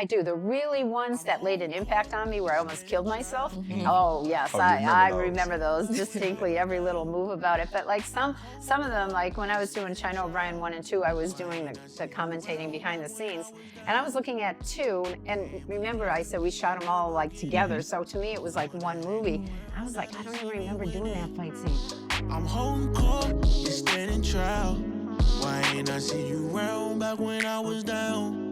I do. The really ones that laid an impact on me where I almost killed myself. Oh, yes. Oh, you I remember those. remember those distinctly, every little move about it. But like some of them, like when I was doing China O'Brien 1 and 2, I was doing the commentating behind the scenes. And I was looking at 2, and remember I said we shot them all like together. So to me it was like one movie. I was like, I don't even remember doing that fight scene. I'm holding court, you standing trial. Why ain't I see you round back when I was down?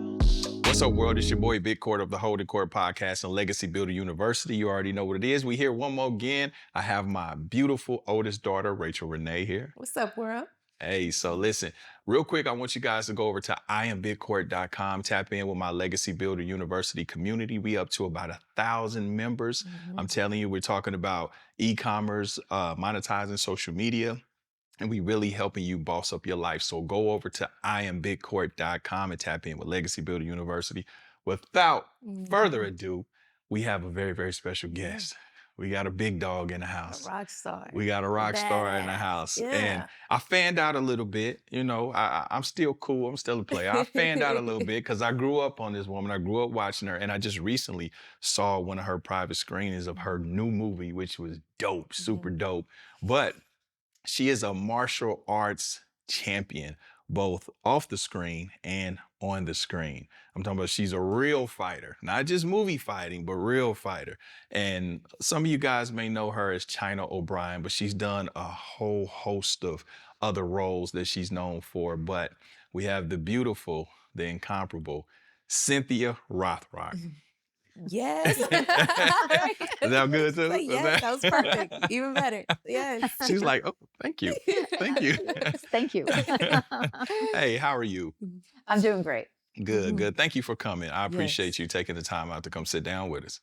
What's up, world? It's your boy, Big Court of the Holdin Court Podcast and Legacy Builder University. You already know what it is. We here one more again. I have my beautiful oldest daughter, Rachel Renee, here. What's up, world? Hey, so listen, real quick, I want you guys to go over to iambigcourt.com, tap in with my Legacy Builder University community. We up to about 1,000 members. I'm telling you, we're talking about e-commerce, monetizing social media, and we really helping you boss up your life. So go over to iambigcourt.com and tap in with Legacy Builder University. Without further ado, we have a very, very special guest. We got a big dog in the house. A rock star. We got a rock star in the house. Yeah. And I fanned out a little bit. You know, I'm still cool. I'm still a player. I fanned out a little bit because I grew up on this woman. I grew up watching her. And I just recently saw one of her private screenings of her new movie, which was dope, super dope. But she is a martial arts champion, both off the screen and on the screen. I'm talking about she's a real fighter, not just movie fighting, but real fighter. And some of you guys may know her as China O'Brien, but she's done a whole host of other roles that she's known for. But we have the beautiful, the incomparable Cynthia Rothrock. Yes. Is that good too? Yes, that was perfect. Even better. Yes. She's like, oh, thank you. Thank you. Thank you. Hey, how are you? I'm doing great. Good, good. Thank you for coming. I appreciate you taking the time out to come sit down with us.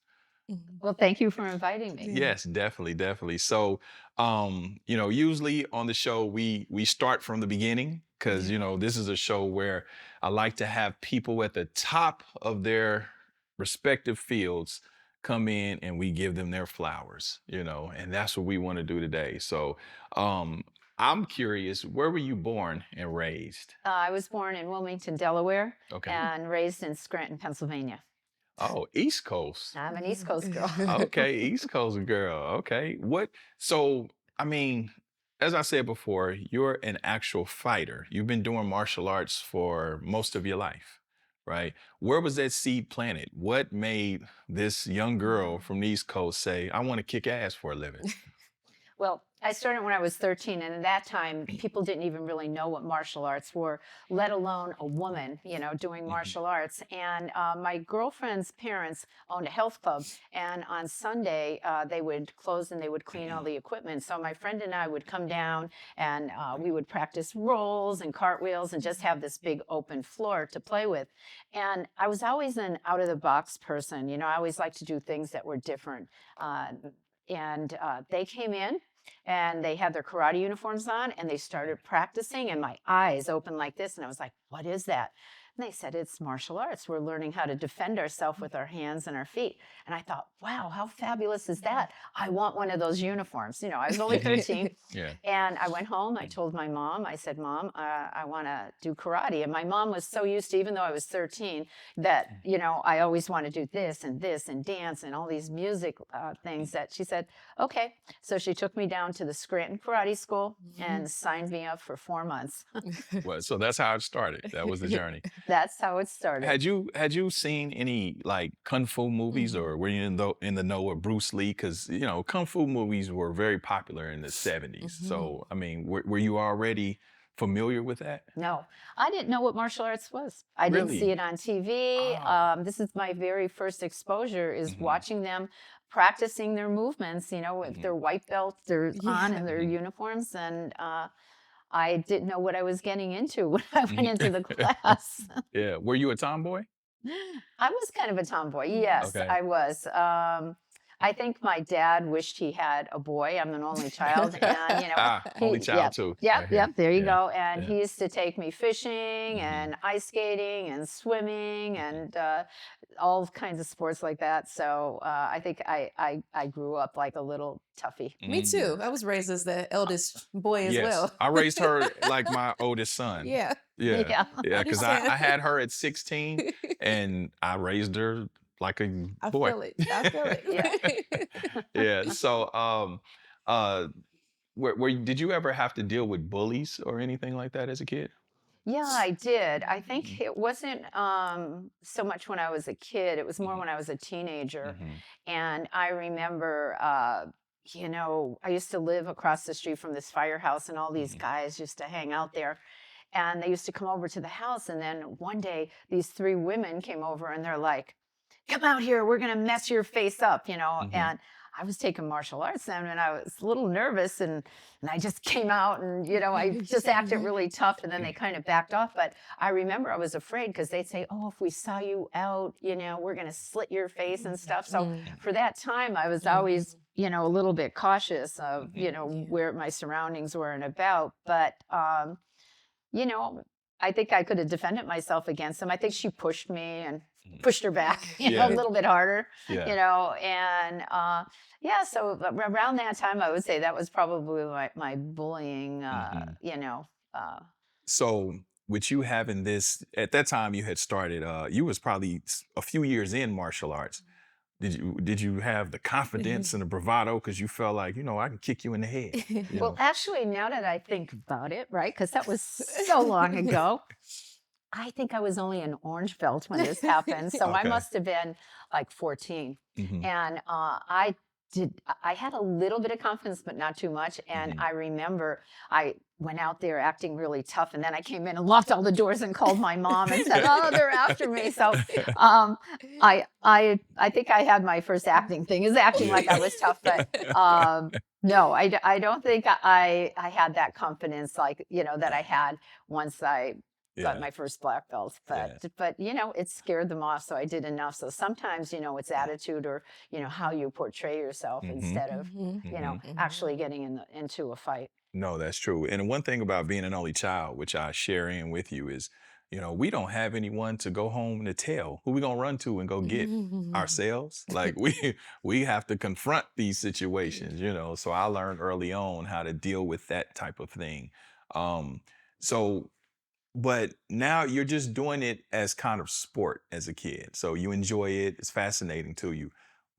Well, thank you for inviting me. Yes, definitely, definitely. So, you know, usually on the show, we start from the beginning because, you know, this is a show where I like to have people at the top of their respective fields come in and we give them their flowers, you know, and that's what we want to do today. So, I'm curious, where were you born and raised? I was born in Wilmington, Delaware, Okay. and raised in Scranton, Pennsylvania. Oh, East Coast. I'm an East Coast girl. Okay, East Coast girl. Okay. So, I mean, as I said before, you're an actual fighter. You've been doing martial arts for most of your life, right? Where was that seed planted? What made this young girl from the East Coast say, I want to kick ass for a living? Well, I started when I was 13, and at that time, people didn't even really know what martial arts were, let alone a woman, you know, doing martial arts. And my girlfriend's parents owned a health club, and on Sunday, they would close and they would clean all the equipment. So my friend and I would come down, and we would practice rolls and cartwheels and just have this big open floor to play with. And I was always an out-of-the-box person. You know, I always liked to do things that were different. And they came in and they had their karate uniforms on and they started practicing and my eyes opened like this and I was like, what is that? And they said, it's martial arts. We're learning how to defend ourselves with our hands and our feet. And I thought, wow, how fabulous is that? I want one of those uniforms. You know, I was only 13. Yeah. And I went home, I told my mom, I said, Mom, I want to do karate. And my mom was so used to, even though I was 13, that, you know, I always want to do this and dance and all these music things that she said, okay. So she took me down to the Scranton Karate School and signed me up for 4 months. Well, so that's how it started. That was the journey. That's how it started. Had you seen any like kung fu movies, or were you in the know of Bruce Lee? Because you know kung fu movies were very popular in the 70s. So I mean, were you already familiar with that? No, I didn't know what martial arts was. I didn't Really? see it on TV. This is my very first exposure is watching them practicing their movements, you know, with their white belts, they're on and their uniforms. And I didn't know what I was getting into when I went into the class. Yeah. Were you a tomboy? I was kind of a tomboy. Yes, Okay. I was. I think my dad wished he had a boy. I'm an only child, and Only he, child too. yep, Right yep. here. There you Yeah. go. And Yeah. he used to take me fishing Mhm. and ice skating and swimming Mhm. and all kinds of sports like that. So I think I grew up like a little toughie. Me too. Mm. I was raised as the eldest boy as Yes, well. I raised her like my oldest son. Yeah, Yeah, Yeah. yeah, because understand. I had her at 16, and I raised her like a I boy. feel it. I feel Yeah. it. Yeah. So, uh, did you ever have to deal with bullies or anything like that as a kid? Yeah, I did. I think Mhm. it wasn't so much when I was a kid, it was more Mhm. when I was a teenager. Mhm. And I remember, I used to live across the street from this firehouse, and all these Mhm. guys used to hang out there. And they used to come over to the house. And then one day, these three women came over and they're like, come out here, we're going to mess your face up. Mhm. And I was taking martial arts then, and I was a little nervous, and I just came out, and I just acted really tough, and then they kind of backed off. But I remember I was afraid because they'd say, oh, if we saw you out, we're going to slit your face and stuff. So Mm. for that time, I was always, a little bit cautious of, Mhm. Yeah. where my surroundings were and about. But, you know, I think I could have defended myself against them. I think she pushed me and Mhm. pushed her back, a Yeah. little bit harder, Yeah. and yeah, so around that time, I would say that was probably my bullying, Mhm. So, with you having this at that time, you had started. You was probably a few years in martial arts. Did you have the confidence and the bravado because you felt like I can kick you in the head? You well, know. actually, now that I think about it, right, because that was so long ago, I think I was only an orange belt when this happened, so I Okay. must have been like 14. Mhm. And I had a little bit of confidence, but not too much. And Mhm. I remember I went out there acting really tough, and then I came in and locked all the doors and called my mom and said, "Oh, they're after me." So um, I think I had my first acting thing, is acting like I was tough, but no, I don't think I had that confidence like that I had once I got Yeah. my first black belt. but Yeah. but it scared them off, so I did enough. So sometimes it's attitude, or how you portray yourself, Mhm. instead of Mhm. Mhm. actually getting into a fight. No, that's true. And one thing about being an only child, which I share in with you, is, we don't have anyone to go home to tell. Who we gonna run to and go get ourselves? Like we have to confront these situations. So I learned early on how to deal with that type of thing. Um, so but now you're just doing it as kind of sport as a kid. So you enjoy it, it's fascinating to you.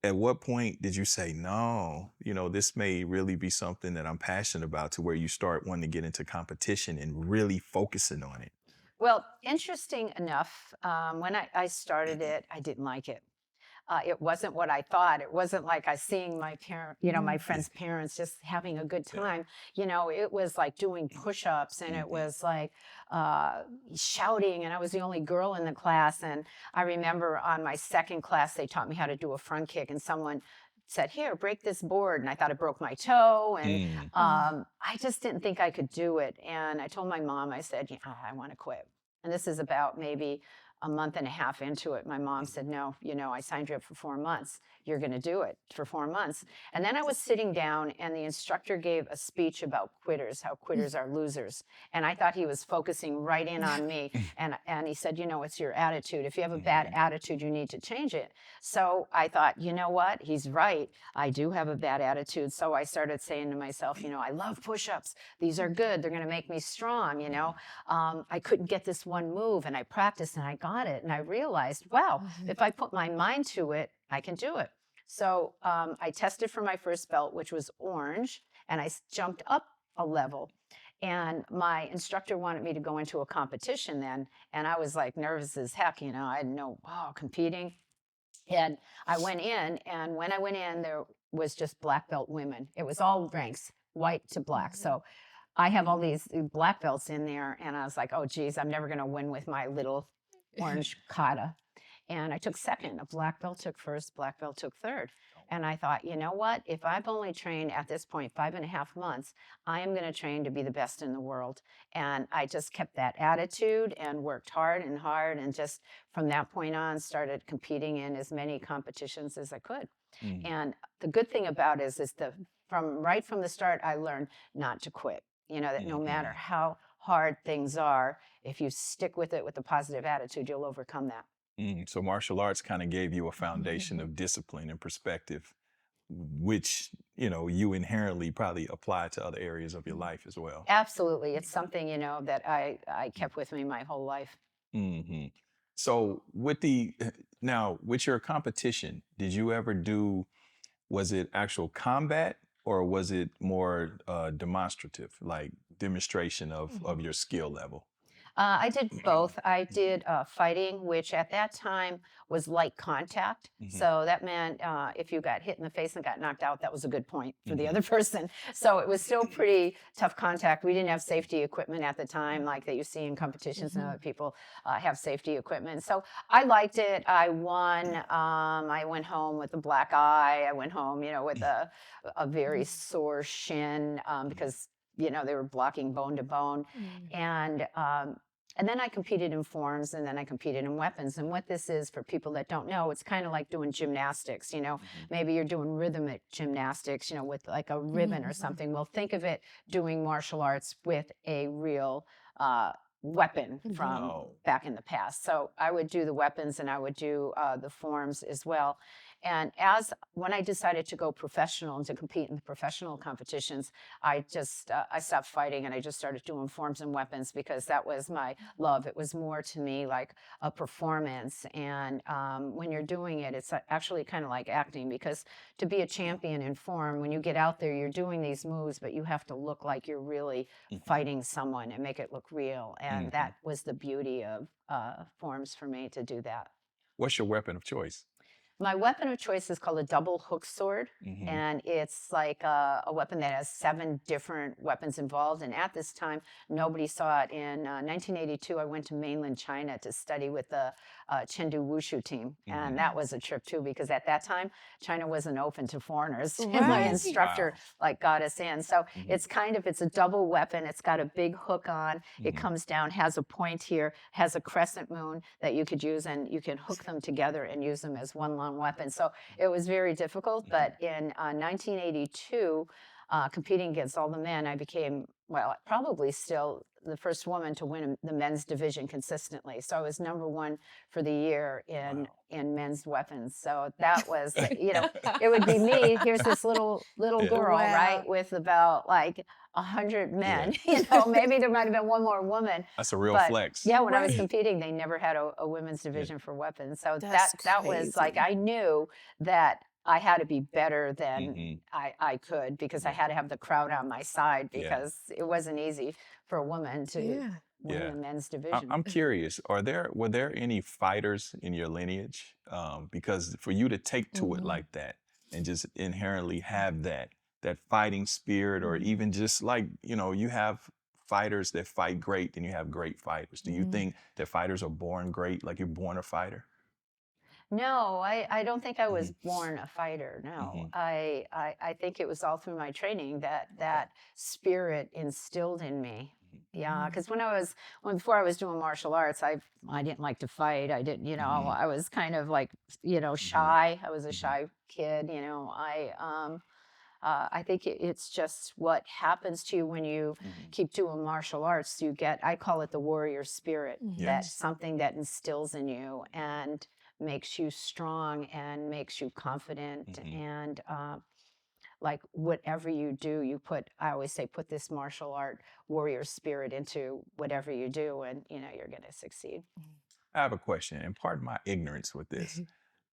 At what point did you say, no, this may really be something that I'm passionate about, to where you start wanting to get into competition and really focusing on it? Well, interesting enough, when I started it, I didn't like it. It wasn't what I thought. It wasn't like I seeing my my Yeah. friends' parents just having a good Yeah. time. It was like doing push-ups, and it Mhm. was like uh, shouting, and I was the only girl in the class. And I remember on my second class, they taught me how to do a front kick, and someone said, "Here, break this board," and I thought it broke my toe, and Mm. I just didn't think I could do it. And I told my mom, I said, "Yeah, I want to quit." And this is about maybe a month and a half into it. My mom said, "No, I signed you up for 4 months. You're going to do it for 4 months." And then I was sitting down, and the instructor gave a speech about quitters, how quitters are losers. And I thought he was focusing right in on me. And he said, "It's your attitude. If you have a bad Mhm. attitude, you need to change it." So I thought, you know what? He's right. I do have a bad attitude. So I started saying to myself, I love push-ups. These are good. They're going to make me strong. I couldn't get this one move, and I practiced and I got it. And I realized, wow, if I put my mind to it, I can do it. So I tested for my first belt, which was orange, and I jumped up a level. And my instructor wanted me to go into a competition then. And I was like nervous as heck. I didn't know, wow, competing. And I went in, and when I went in, there was just black belt women. It was all ranks, white to black. So I have all these black belts in there, and I was like, oh, geez, I'm never going to win with my little orange kata. And I took second. A black belt took first, black belt took third. And I thought, you know what? If I've only trained at this point 5.5 months, I am going to train to be the best in the world. And I just kept that attitude and worked hard, and just from that point on started competing in as many competitions as I could. And the good thing about it is right from the start, I learned not to quit. That no matter how hard things are, if you stick with it with a positive attitude, you'll overcome that. So martial arts kind of gave you a foundation of discipline and perspective, which, you inherently probably apply to other areas of your life as well. Absolutely. It's something, that I kept with me my whole life. Mm-hmm. So with your competition, did you ever was it actual combat or was it more demonstrative, like demonstration of your skill level? I did both. I did fighting, which at that time was light contact. So that meant if you got hit in the face and got knocked out, that was a good point for the other person. So it was still pretty tough contact. We didn't have safety equipment at the time like that you see in competitions and other people have safety equipment. So I liked it. I won. I went home with a black eye. I went home, with a very sore shin because they were blocking bone to bone. And then I competed in forms, and then I competed in weapons. And what this is, for people that don't know, it's kind of like doing gymnastics, Maybe you're doing rhythmic gymnastics, with like a ribbon or something. Well, think of it doing martial arts with a real weapon from back in the past. So I would do the weapons and I would do the forms as well. And when I decided to go professional and to compete in the professional competitions, I stopped fighting and I just started doing forms and weapons because that was my love. It was more to me like a performance. And when you're doing it, it's actually kind of like acting, because to be a champion in form, when you get out there, you're doing these moves, but you have to look like you're really fighting someone and make it look real. And that was the beauty of forms for me, to do that. What's your weapon of choice? My weapon of choice is called a double hook sword, and it's like a weapon that has 7 different weapons involved. And at this time, nobody saw it. In 1982, I went to mainland China to study with the Chengdu Wushu team, and that was a trip too, because at that time, China wasn't open to foreigners. And my instructor got us in. So it's a double weapon. It's got a big hook on. It comes down, has a point here, has a crescent moon that you could use, and you can hook them together and use them as one long weapon. So it was very difficult, but in 1982, competing against all the men, I became, probably still the first woman to win the men's division consistently. So I was #1 for the year in men's weapons. So that was, it would be me. Here's this little girl, right, with about like 100 men. Maybe there might have been one more woman. That's a real flex. Yeah, when I was competing, they never had a women's division for weapons. So that was like, I knew that I had to be better than I could, because I had to have the crowd on my side, because it wasn't easy for a woman to win the men's division. I'm curious, were there any fighters in your lineage? Because for you to take to it like that and just inherently have that fighting spirit, or even just like, you have fighters that fight great and you have great fighters. Do you think that fighters are born great, like you're born a fighter? No, I don't think I was born a fighter. No, I think it was all through my training that spirit instilled in me. Yeah, because before I was doing martial arts, I didn't like to fight. I didn't, I was kind of like, shy. I was a shy kid. I think it's just what happens to you when you keep doing martial arts. I call it the warrior spirit. That's something that instills in you and makes you strong and makes you confident. And like whatever you do, I always say, put this martial art warrior spirit into whatever you do, and you're going to succeed. I have a question, and pardon my ignorance with this.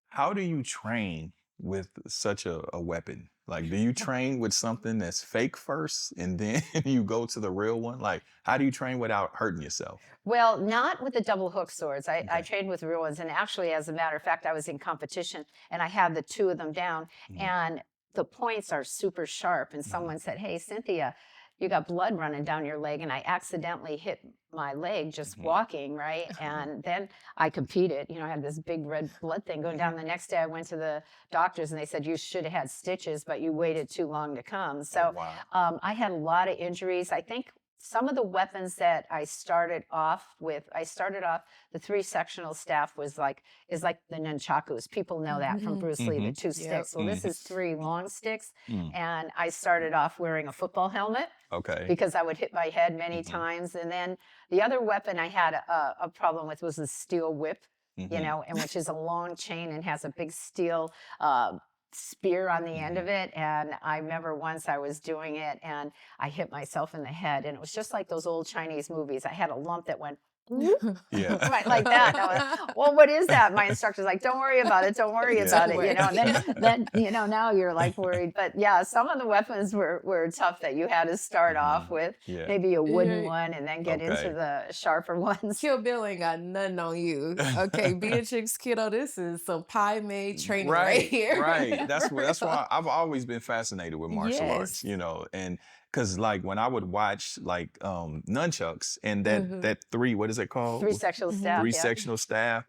How do you train with such a weapon? Like, do you train with something that's fake first and then you go to the real one? Like, how do you train without hurting yourself? Well, not with the double hook swords. I trained with real ones. And actually, as a matter of fact, I was in competition and I had the 2 of them down, and the points are super sharp. And someone said, "Hey, Cynthia, you got blood running down your leg. And I accidentally hit my leg just walking, right? And then I competed. I had this big red blood thing going down. The next day I went to the doctors and they said, you should have had stitches, but you waited too long to come. So I had a lot of injuries. I think some of the weapons that I started off with, the 3-sectional staff is like the nunchakus. People know that from Bruce Lee, the 2 sticks. Well, this is 3 long sticks. And I started off wearing a football helmet. Okay. Because I would hit my head many times. And then the other weapon I had a problem with was the steel whip, and which is a long chain and has a big steel spear on the end of it. And I remember once I was doing it and I hit myself in the head, and it was just like those old Chinese movies. I had a lump that went right like that. And I was, well, what is that? My instructor's like, don't worry about it. Don't worry about it. And then now you're like worried. But yeah, some of the weapons were tough that you had to start off with. Maybe a wooden one and then get into the sharper ones. Kill Bill ain't got nothing on you. Okay, Beatrix Kiddo, this is some pie made training right here. Right. That's why I've always been fascinated with martial arts, and because like when I would watch like nunchucks and that 3, what is it called? 3-sectional staff. 3-sectional staff.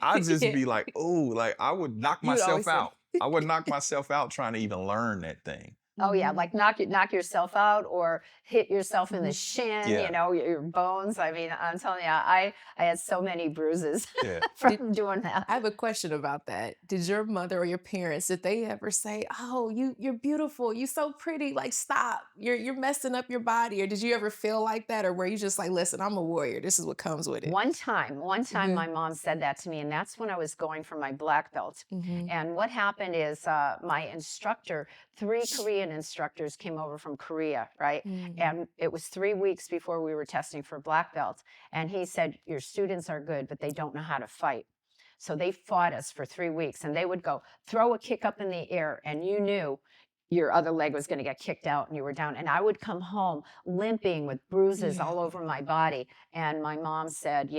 I'd just be like, oh, like I would knock myself out. I would knock myself out trying to even learn that thing. Oh yeah, like knock yourself out or hit yourself in the shin, your bones. I mean, I'm telling you, I had so many bruises from doing that. I have a question about that. Did your mother or your parents, did they ever say, "Oh, you're beautiful, you're so pretty, like stop, you're messing up your body," or did you ever feel like that, or were you just like, "Listen, I'm a warrior. This is what comes with it"? One time, my mom said that to me, and that's when I was going for my black belt. And what happened is my instructor, 3 Korean instructors came over from Korea, right? And it was 3 weeks before we were testing for black belt. And he said, your students are good, but they don't know how to fight. So they fought us for 3 weeks, and they would go throw a kick up in the air, and you knew your other leg was going to get kicked out and you were down. And I would come home limping with bruises all over my body. And my mom said,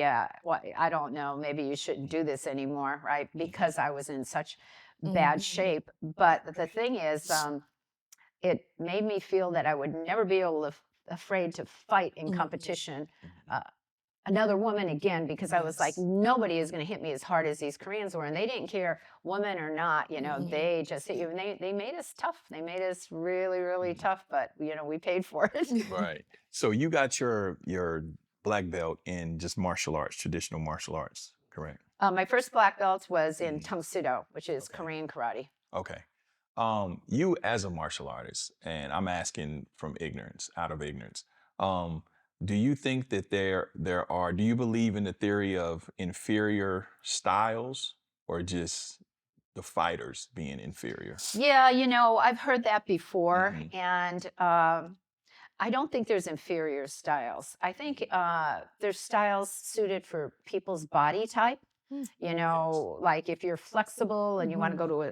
well, I don't know, maybe you shouldn't do this anymore, right? Because I was in such bad shape. But the thing is, it made me feel that I would never be afraid to fight in competition. Another woman again, because I was like, nobody is going to hit me as hard as these Koreans were. And they didn't care, woman or not, they just hit you. And they made us tough. They made us really, really tough, but, we paid for it. Right. So you got your black belt in just martial arts, traditional martial arts, correct? My first black belt was in Tang-Soo-Do, which is Korean karate. Okay. You as a martial artist, and I'm asking from ignorance, out of ignorance, do you think that do you believe in the theory of inferior styles or just the fighters being inferior? Yeah, I've heard that before. And I don't think there's inferior styles. I think there's styles suited for people's body type. Like if you're flexible and you want to go to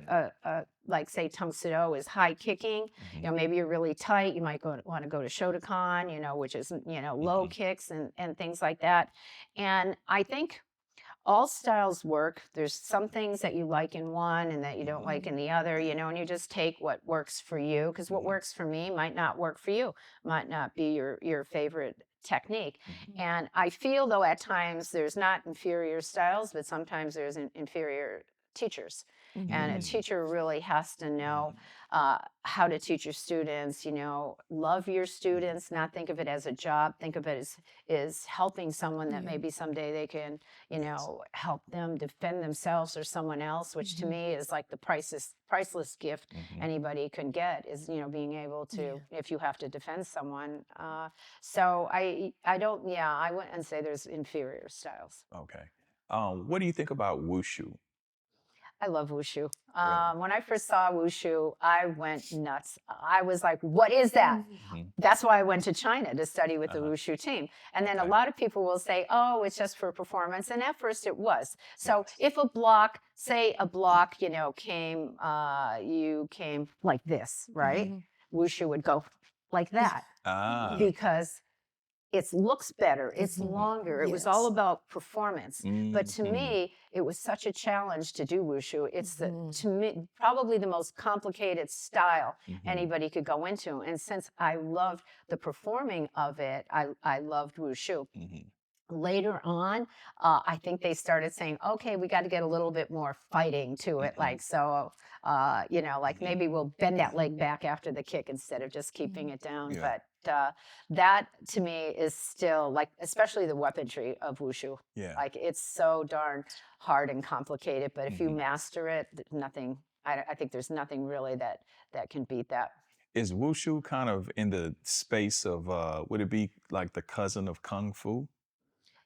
a like say Tang-Soo-Do is high kicking, maybe you're really tight, you might want to go to Shotokan, which is, low kicks and things like that. And I think all styles work. There's some things that you like in one and that you don't like in the other, and you just take what works for you, because what works for me might not work for you, might not be your favorite technique. And I feel, though, at times there's not inferior styles, but sometimes there's inferior teachers. And a teacher really has to know how to teach your students, love your students, not think of it as a job, think of it as helping someone that maybe someday they can, help them defend themselves or someone else, which to me is like the priceless gift anybody can get is, being able to, if you have to defend someone. So I wouldn't say there's inferior styles. Okay. What do you think about wushu? I love wushu. Really? When I first saw wushu, I went nuts. I was like, what is that? That's why I went to China to study with the wushu team. And then a lot of people will say, oh, it's just for performance. And at first it was. So if a block, came, you came like this, right? Wushu would go like that because it looks better. It's longer. It was all about performance. But to me, it was such a challenge to do wushu. It's Mhm. to me probably the most complicated style Mhm. anybody could go into. And since I loved the performing of it, I loved wushu. Mhm. Later on, I think they started saying, okay, we got to get a little bit more fighting to it. Mhm. Like, so, like Mhm. maybe we'll bend that leg back after the kick instead of just keeping Mhm. it down. Yeah. But that to me is still like, especially the weaponry of wushu. Yeah. Like, it's so darn hard and complicated. But if you Mhm. master it, nothing, I think there's nothing really that can beat that. Is wushu kind of in the space of would it be like the cousin of kung fu?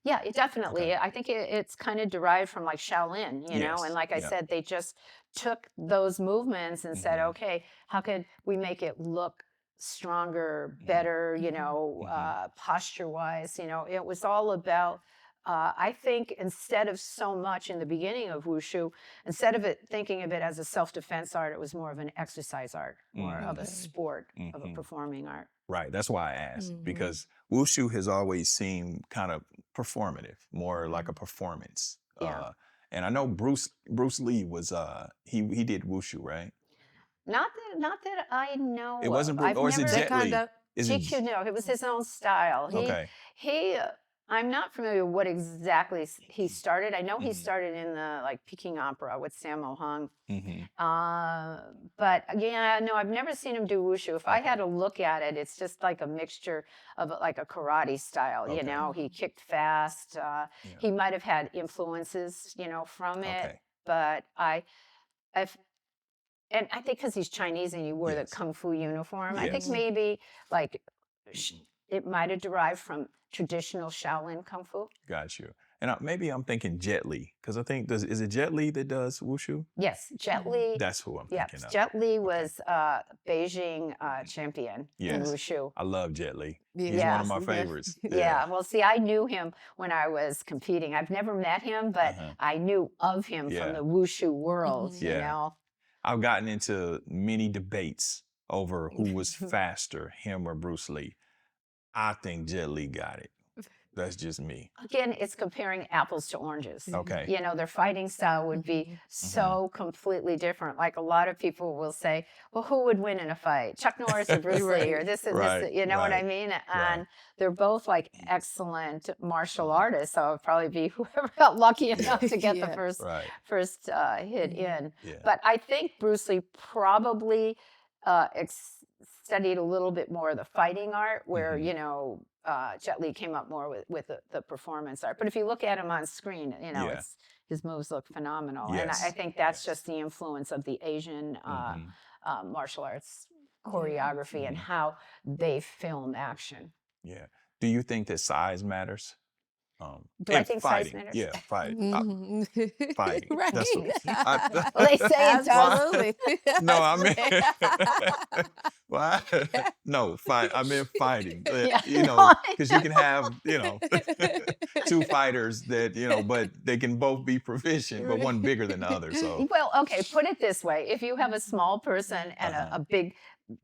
Yeah, it definitely. Okay. I think it's kind of derived from like Shaolin, and Yes. like I Yeah. said, they just took those movements and said, Mhm. okay, how could we make it look stronger, Mhm. better, Mhm. posture wise? It was all about. I think instead of so much in the beginning of wushu, instead of it thinking of it as a self-defense art, it was more of an exercise art, more of a Mhm. Okay. sport, of a Mhm. performing art. Right. That's why I asked Mhm. because wushu has always seemed kind of performative, more like a Mhm. performance. Yeah. And I know Bruce Lee was he did wushu, right? Not that I It know of. wasn't Bruce, I've or is it never Jet Li? Taekwondo. Is it GQ. No, it was his own style. He okay? he. I'm not familiar with what exactly he started. I know he Mhm. started in the like Peking Opera with Sammo Hung. Mhm. But yeah, no, I've never seen him do wushu. If I Okay. had to look at it, it's just like a mixture of like a karate style. Okay. He kicked fast. Yeah. He might have had influences, from it, Okay. but I've and I think because he's Chinese and he wore the Yes. kung fu uniform, I think Yes. Mhm. maybe like sh- Mhm. it might have derived from traditional Shaolin kung fu. Got you. And maybe I'm thinking Jet Li because I think is it Jet Li that does wushu? Yes, Jet Mhm. Li. That's who I'm Yeah, thinking of. Jet Li Okay. was Beijing Mhm. champion in Yes. wushu. I love Jet Li. He's one of Yes, my favorites. Yeah. yeah. Well, see, I knew him when I was competing. I've never met him, but Uh-huh. I knew of him from Yeah. the wushu world. Mhm. You Yeah. know. I've gotten into many debates over who was faster, him or Bruce Lee. I think Jet Li got it. That's just me. Again, it's comparing apples to oranges. Okay. Their fighting style would be Mhm. Mhm. so completely different. Like a lot of people will say, well, who would win in a fight? Chuck Norris or Bruce Lee or Right. this and this, Right. you know what I Right. mean? Right. And they're both like excellent martial Mhm. artists. So it'd probably be whoever got lucky Yeah. enough to get the Yeah. first hit Mhm. in. Yeah. But I think Bruce Lee probably uh, ex- studied a little bit more of the fighting art, where Mhm. Jet Li came up more with the performance art. But if you look at him on screen, Yeah. it's his moves look phenomenal, and I Yes. think that's Yes. just the influence of the Asian Mhm. martial arts Yeah. choreography and Mhm. how they film action. Yeah. Do you think that size matters? Do I In think size fighting. matters? Yeah, fight. Mhm. Fighting. That's what Right. I, Well, they say it does. Absolutely. no, I mean, That's well, right. no, fight. I mean fighting. Yeah, no, Because you can have, two fighters that, but they can both be proficient, but one bigger than the other. So, well, okay, put it this way. If you have a small person and uh-huh. a big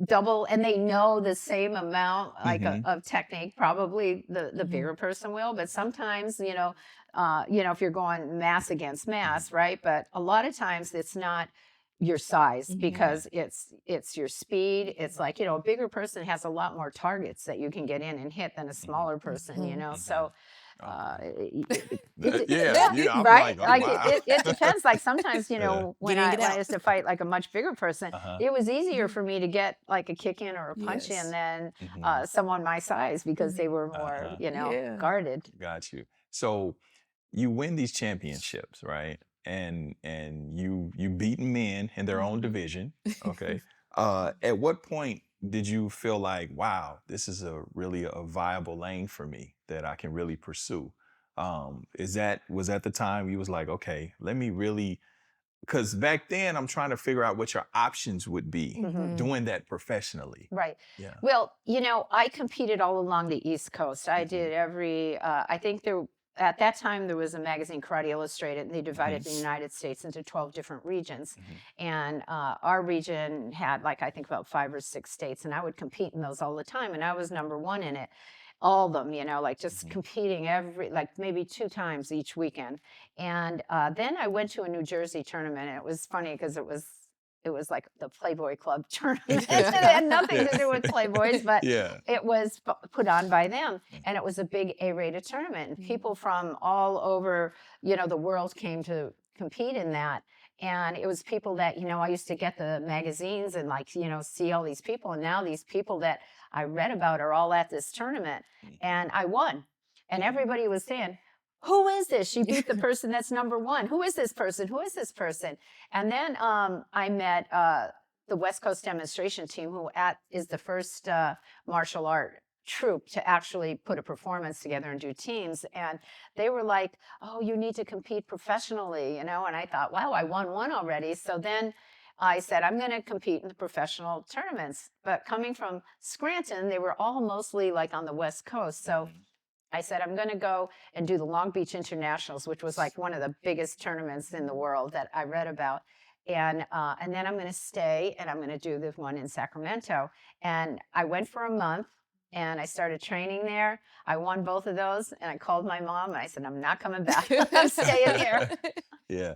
double and they know the same amount like Mhm. of technique, probably the Mhm. bigger person will. But sometimes, if you're going mass against mass, right? But a lot of times it's not your size Mhm. because it's your speed. It's like, a bigger person has a lot more targets that you can get in and hit than a smaller person, Mhm. So Okay. yeah, Yeah. I'm right. like, oh Like wow. it depends. Like sometimes, Yeah. when Get in, I get when I out. used to fight like a much bigger person, Uh-huh. it was easier Mhm. for me to get like a kick in or a punch in Yes. than Mhm. someone my size because they Mhm. were more, Uh-huh. Yeah. guarded. Got you. So you win these championships, right? And you beat men in their own Mhm. division. Okay. At what point did you feel like, wow, this is really a viable lane for me that I can really pursue? Was that the time you was like, okay, let me really, because back then I'm trying to figure out what your options would be Mhm. doing that professionally. Right. Yeah. Well, I competed all along the East Coast. I Mhm. did I think at that time there was a magazine, Karate Illustrated, and they divided the United States into 12 different regions. Mhm. And our region had, like, I think about 5 or 6 states, and I would compete in those all the time, and I was number one in it. all of them, like just competing like maybe 2 times each weekend. And then I went to a New Jersey tournament, and it was funny because it was like the Playboy Club tournament. It had nothing to do with Playboys, but Yeah. it was put on by them, and it was a big A-rated tournament. And people from all over, the world came to compete in that. And it was people that, I used to get the magazines and like, see all these people. And now these people that I read about are all at this tournament, and I won. And everybody was saying, who is this? She beat the person that's number one. Who is this person? Who is this person? And then I met the West Coast demonstration team, who is the first martial art troupe to actually put a performance together and do teams. And they were like, oh, you need to compete professionally, and I thought, wow, I won one already. So then I said, I'm going to compete in the professional tournaments. But coming from Scranton, they were all mostly like on the West Coast. So I said, I'm going to go and do the Long Beach Internationals, which was like one of the biggest tournaments in the world that I read about. And then I'm going to stay, and I'm going to do the one in Sacramento. And I went for a month, and I started training there. I won both of those, and I called my mom, and I said, I'm not coming back. I'm staying here. Yeah.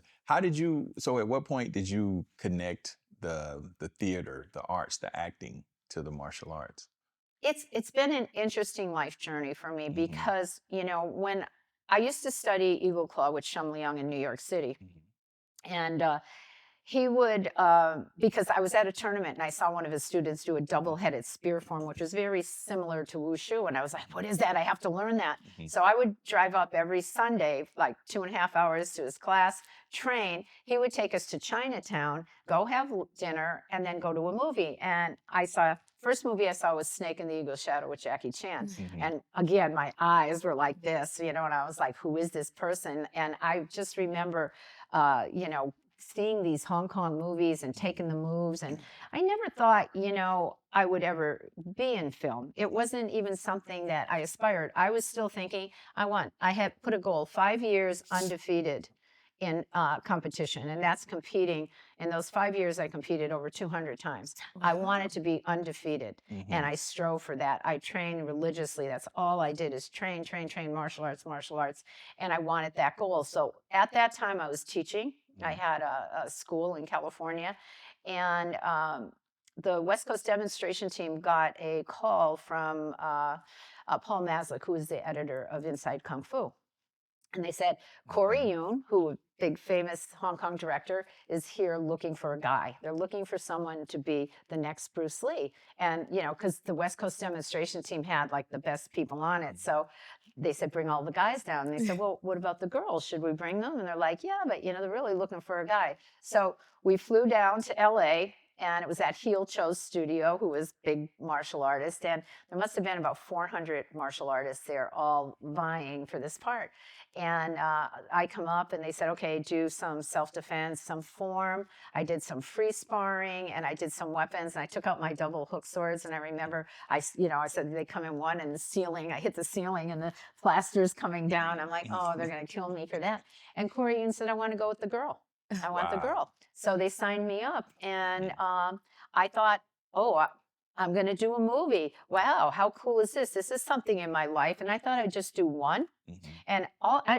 So at what point did you connect the theater, the arts, the acting to the martial arts? It's been an interesting life journey for me because, when I used to study Eagle Claw with Shum Leong in New York City, and he would, because I was at a tournament and I saw one of his students do a double-headed spear form, which was very similar to Wushu. And I was like, what is that? I have to learn that. So I would drive up every Sunday, like 2.5 hours to his class, train. He would take us to Chinatown, go have dinner, and then go to a movie. And first movie I saw was Snake in the Eagle's Shadow with Jackie Chan. And again, my eyes were like this, and I was like, who is this person? And I just remember, seeing these Hong Kong movies and taking the moves. And I never thought, I would ever be in film. It wasn't even something that I aspired. I was still thinking, I had put a goal, 5 years undefeated in competition. And that's competing. In those 5 years, I competed over 200 times. I wanted to be undefeated. And I strove for that. I trained religiously. That's all I did is train martial arts. And I wanted that goal. So at that time, I was teaching. I had a school in California, and the West Coast demonstration team got a call from Paul Maslick, who is the editor of Inside Kung Fu. And they said, Corey Yoon, who a big famous Hong Kong director, is here looking for a guy. They're looking for someone to be the next Bruce Lee. And, because the West Coast demonstration team had like the best people on it. So they said, bring all the guys down. And they said, well, what about the girls? Should we bring them? And they're like, yeah, but, they're really looking for a guy. So we flew down to LA, and it was at Heel Cho's studio, who was a big martial artist. And there must have been about 400 martial artists there, all vying for this part. And I come up, and they said, okay, do some self-defense, some form. I did some free sparring, and I did some weapons. And I took out my double hook swords. And I remember, I said, they come in one, and the ceiling, I hit the ceiling, and the plaster's coming down. I'm like, oh, they're going to kill me for that. And Corey Yoon said, I want to go with the girl. I want the girl. So they signed me up, and I thought, I'm going to do a movie. Wow, how cool is this? This is something in my life. And I thought I'd just do one. And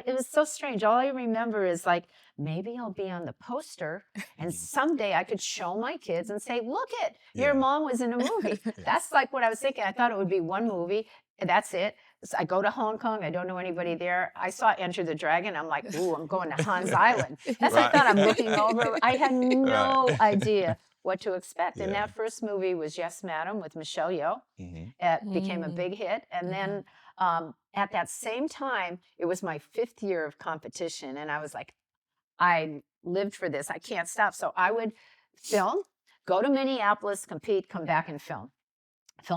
it was so strange. All I remember is like, maybe I'll be on the poster, and someday I could show my kids and say, look your mom was in a movie. That's like what I was thinking. I thought it would be one movie, and that's it. So I go to Hong Kong. I don't know anybody there. I saw Enter the Dragon. I'm like, ooh, I'm going to Hans Island. That's what I thought. I'm looking over. I had no idea what to expect. And that first movie was Yes, Madam with Michelle Yeoh. It became a big hit. And then at that same time, it was my 5th year of competition. And I was like, I lived for this. I can't stop. So I would film, go to Minneapolis, compete, come back and film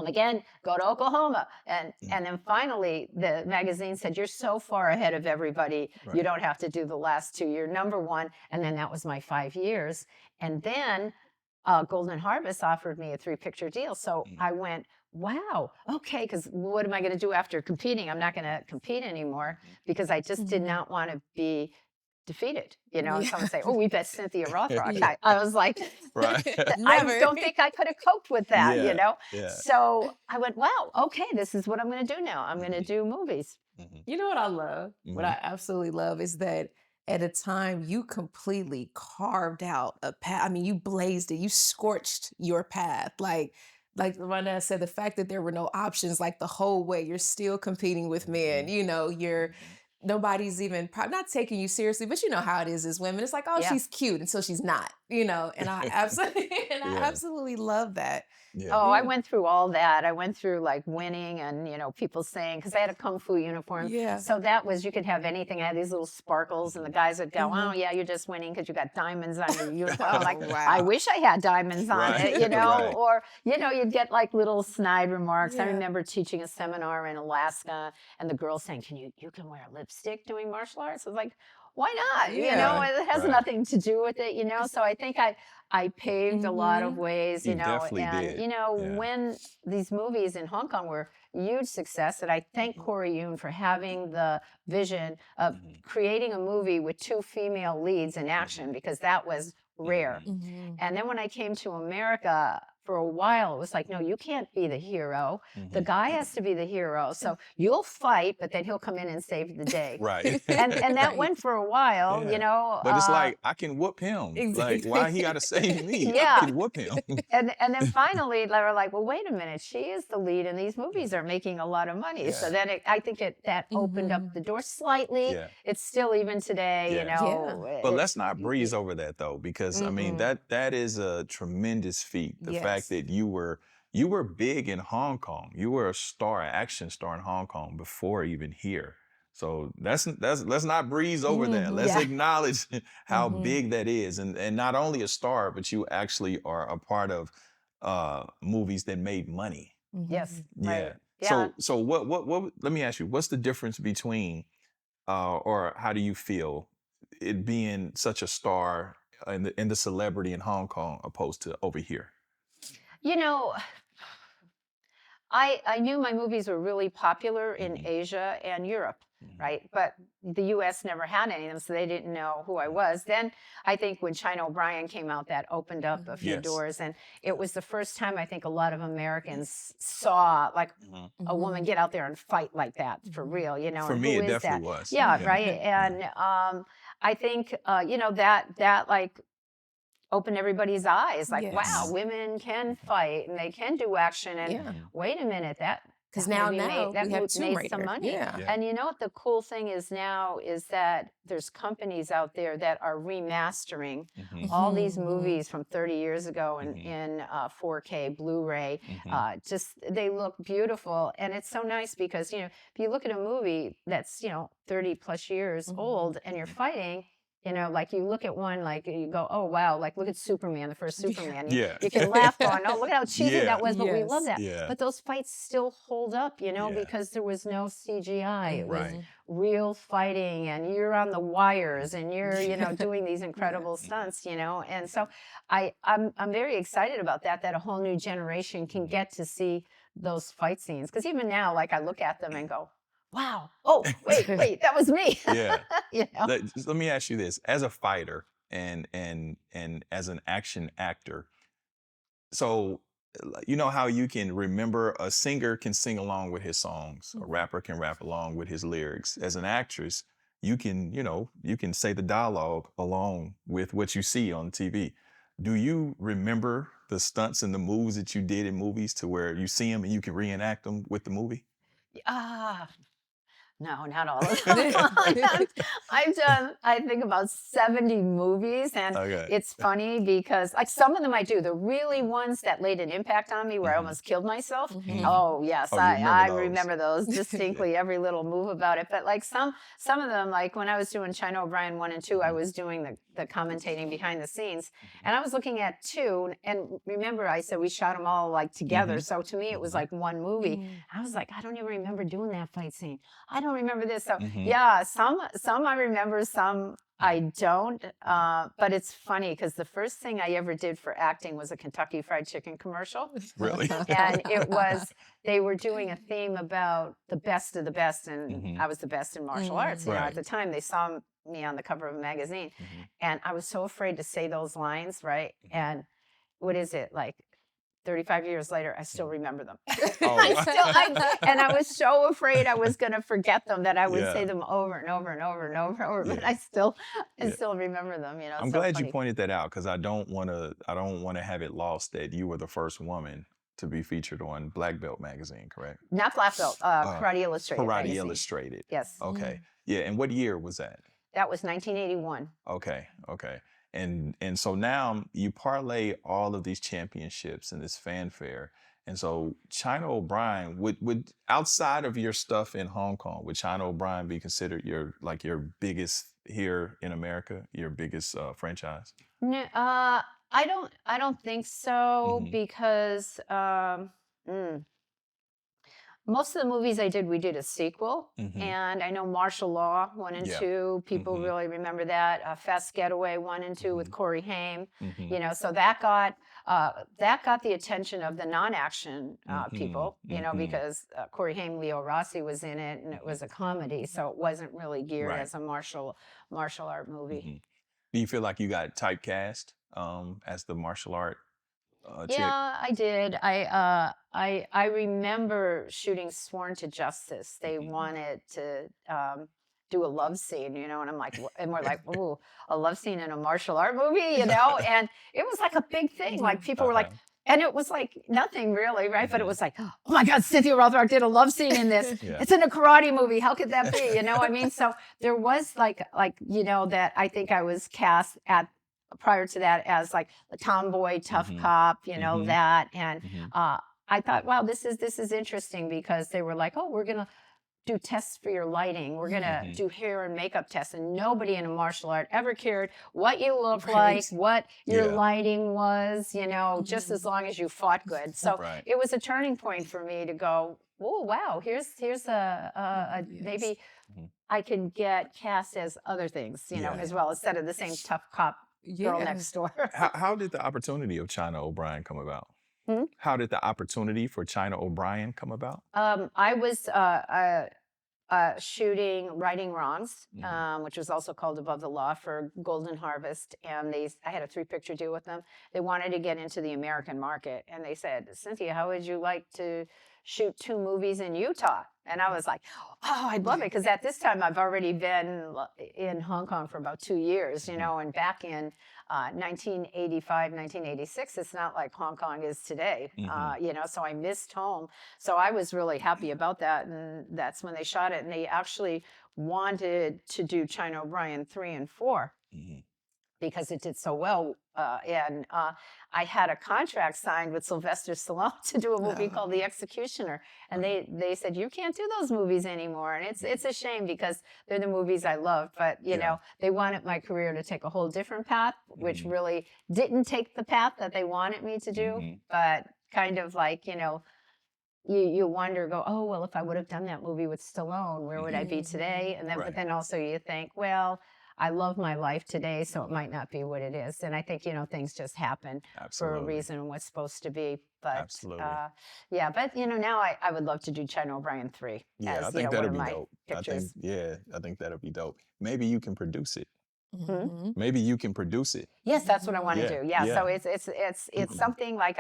again, go to Oklahoma. And then finally, the magazine said, you're so far ahead of everybody. Right. You don't have to do the last 2. You're number one. And then that was my 5 years. And then Golden Harvest offered me a 3-picture deal. So I went, wow, okay, because what am I going to do after competing? I'm not going to compete anymore because I just did not want to be defeated, you know, and Yeah. someone say, oh, we bet Cynthia Rothrock. Yeah. I was like, Right. I Never. don't think I could have coped with that, you Yeah. know? Yeah. So I went, wow, okay, this is what I'm going to do now. I'm going to Mhm. do movies. Mhm. You know what I love? What Mhm. I absolutely love is that at a time you completely carved out a path. I mean, you blazed it. You scorched your path. Like Rhonda said, the fact that there were no options, like the whole way, you're still competing with men. Mhm. You know, you're Mhm. nobody's even not taking you seriously, but you know how it is as women. It's like, oh, Yeah. she's cute until she's not. You know, and I absolutely and I Yeah. absolutely love that. Yeah. Oh, I Yeah. went through all that. I went through like winning and, you know, people saying, because I had a kung fu uniform. Yeah. So that was, you could have anything. I had these little sparkles, and the guys would go, oh, Mhm. yeah, you're just winning because you got diamonds on your uniform. I'm Oh, like, I wow. wish I had diamonds on Right. it, you know, Right. or, you know, you'd get like little snide remarks. I Yeah. remember teaching a seminar in Alaska, and the girl saying, you can wear lipstick doing martial arts? I was like, why not? You know, Yeah. it has Right. nothing to do with it, you know? So I think I paved a lot of Mhm. ways, you You know, definitely and, did. you know, Yeah. when these movies in Hong Kong were huge success, and I thank Mhm. Corey Yoon for having the vision of Mhm. creating a movie with 2 female leads in action, Mhm. because that was rare. Mhm. Mhm. And then when I came to America, for a while, it was like, no, you can't be the hero. The Mhm. guy has to be the hero. So you'll fight, but then he'll come in and save the day. Right. And that Right. went for a while, you Yeah. know. But it's like, I can whoop him. Like, Exactly. why he got to save me? I Yeah. can whoop him. And then finally they were like, well, wait a minute, she is the lead, and these movies are making a lot of money. So Yeah. then I think that opened up Mhm. the door slightly. Yeah. It's still even today, you Yeah. know. But let's not breeze over that though, because I mean Mm-mm. that is a tremendous feat. The fact Yes. that you were big in Hong Kong. You were a star, an action star in Hong Kong before even here. So that's let's not breeze over that. Mhm. Let's Yeah. acknowledge how Mhm. big that is. And not only a star, but you actually are a part of movies that made money. Yes, Mhm. Yeah. right. Yeah. So what let me ask you, what's the difference between or how do you feel it being such a star in the celebrity in Hong Kong opposed to over here? You know, I knew my movies were really popular in Mhm. Asia and Europe, Mhm. right? But the US never had any of them, so they didn't know who I was. Then I think when China O'Brien came out, that opened up a few Yes. doors. And it was the first time I think a lot of Americans saw like Mhm. a woman get out there and fight like that for Mhm. real, you know, For and me, who it is that? definitely was. Yeah, Yeah. right. And I think, you know, that like opened everybody's eyes like, wow, Yes. women can fight and they can do action. And Yeah. Mhm. wait a minute, that 'Cause that now movie made we have Tomb made some Raider. money. Yeah. Yeah. And you know what the cool thing is now is that there's companies out there that are remastering Mhm. all these Mhm. movies from 30 years ago in, Mhm. in 4K Blu-ray. Mhm. Just they look beautiful, and it's so nice because, you know, if you look at a movie that's, you know, 30 plus years Mhm. old and you're Mhm. fighting, you know, like you look at one, like you go, oh wow, like look at Superman, the first Yeah. Superman. Yeah. You can laugh going, oh, look how cheesy Yeah. that was, but we love Yes. that. Yeah. But those fights still hold up, you know, Yeah. because there was no CGI. It was Right. real fighting, and you're on the wires, and you're, you know, doing these incredible Yes. stunts, you know. And so I'm very excited about that a whole new generation can get to see those fight scenes. Because even now, like I look at them and go, wow, oh, wait, that was me. Yeah. You know? Let me ask you this: as a fighter and as an action actor, so you know how you can remember a singer can sing along with his songs, a Mhm. rapper can rap along with his lyrics. As an actress, you can, you know, you can say the dialogue along with what you see on TV. Do you remember the stunts and the moves that you did in movies to where you see them and you can reenact them with the movie? Ah, no, not all of them. I've done, I think, about 70 movies, and Okay. it's funny because, like, some of them I do. The really ones that laid an impact on me, where I Mhm. almost killed myself. Mhm. Oh yes, Oh, you remember I those? remember those distinctly, every little move about it. But like some of them, like when I was doing China O'Brien 1 and 2, I Mhm. was doing the commentating behind the scenes, Mhm. and I was looking at 2. And remember, I said we shot them all like together. Mhm. So to me, it was Mhm. like one movie. Mhm. I was like, I don't even remember doing that fight scene. I don't remember this. So Mhm. yeah, some I remember, some I don't. But it's funny because the first thing I ever did for acting was a Kentucky Fried Chicken commercial. Really? And it was, they were doing a theme about the best of the best, and Mhm. I was the best in martial arts. You know, at Right. the time they saw me on the cover of a magazine. Mhm. And I was so afraid to say those lines, right? And what is it, like 35 years later, I still remember them. Oh. And I was so afraid I was going to forget them that I would Yeah. say them over and over and over and over. But Yeah. I still Yeah. remember them. I'm so glad funny. you pointed that out because I don't want to have it lost that you were the first woman to be featured on Black Belt magazine, correct? Not Black Belt, Karate Illustrated. Karate magazine. Illustrated. Yes, Okay. Yeah. And what year was that? that was 1981. Okay. And so now you parlay all of these championships and this fanfare. And so China O'Brien would outside of your stuff in Hong Kong, would China O'Brien be considered your biggest here in America, your biggest franchise? No, I don't think so Mhm. because most of the movies I did, we did a sequel, Mhm. and I know Martial Law 1 and Yeah. 2. People Mhm. really remember that. Fast Getaway 1 and 2 with Mhm. Corey Haim. Mhm. So that got the attention of the non-action people. Mhm. Because Corey Haim, Leo Rossi was in it, and it was a comedy, so it wasn't really geared Right. as a martial art movie. Mhm. Do you feel like you got typecast as the martial art chick? Yeah, I did. I remember shooting Sworn to Justice. They Mhm. wanted to do a love scene, and I'm like, and we're like, ooh, a love scene in a martial art movie, and it was like a big thing. Like people were like, Okay. and it was like nothing really, right? But it Mhm. was like, oh my God, Cynthia Rothrock did a love scene in this. Yeah. It's in a karate movie. How could that be? I mean, so there was like that I think I was cast at prior to that as like a tomboy, tough Mhm. cop, Mhm. that. And Mhm. I thought, wow, this is interesting because they were like, oh, we're gonna do tests for your lighting. We're gonna Mhm. do hair and makeup tests, and nobody in a martial art ever cared what you look Right. like, what your Yeah. lighting was, just Mhm. as long as you fought good. So Right. it was a turning point for me to go, oh wow, here's a Yes. maybe Mhm. I can get cast as other things, Yeah. as well, instead of the same tough cop girl Yeah. next door. How did the opportunity of China O'Brien come about? Hmm? How did the opportunity for China O'Brien come about? I was shooting Righting Wrongs, Mhm. which was also called Above the Law, for Golden Harvest, and I had a 3-picture deal with them. They wanted to get into the American market, and they said, Cynthia, how would you like to shoot 2 movies in Utah? And I was like, oh, I'd love it, because at this time I've already been in Hong Kong for about 2 years, and back in 1985, 1986, it's not like Hong Kong is today, so I missed home. So I was really happy about that, and that's when they shot it. And they actually wanted to do China O'Brien 3 and 4 Mhm. because it did so well. And I had a contract signed with Sylvester Stallone to do a movie called The Executioner, and they said, you can't do those movies anymore. And it's a shame because they're the movies I love, but Yeah. they wanted my career to take a whole different path, which Mhm. really didn't take the path that they wanted me to do. Mhm. But kind of like, you wonder, go, oh, well, if I would have done that movie with Stallone, where would I be today? And then, Right. but then also you think, well, I love my life today, so it might not be what it is. And I think, things just happen for a Absolutely. reason and what's supposed to be. But Absolutely. yeah, but now I would love to do China O'Brien 3 Yeah, as, I think one that'd of be my dope. pictures. I think that'll be dope. Maybe you can produce it. Mhm. Maybe you can produce it. Yes, that's what I want to Yeah, do. Yeah, so yeah. it's something like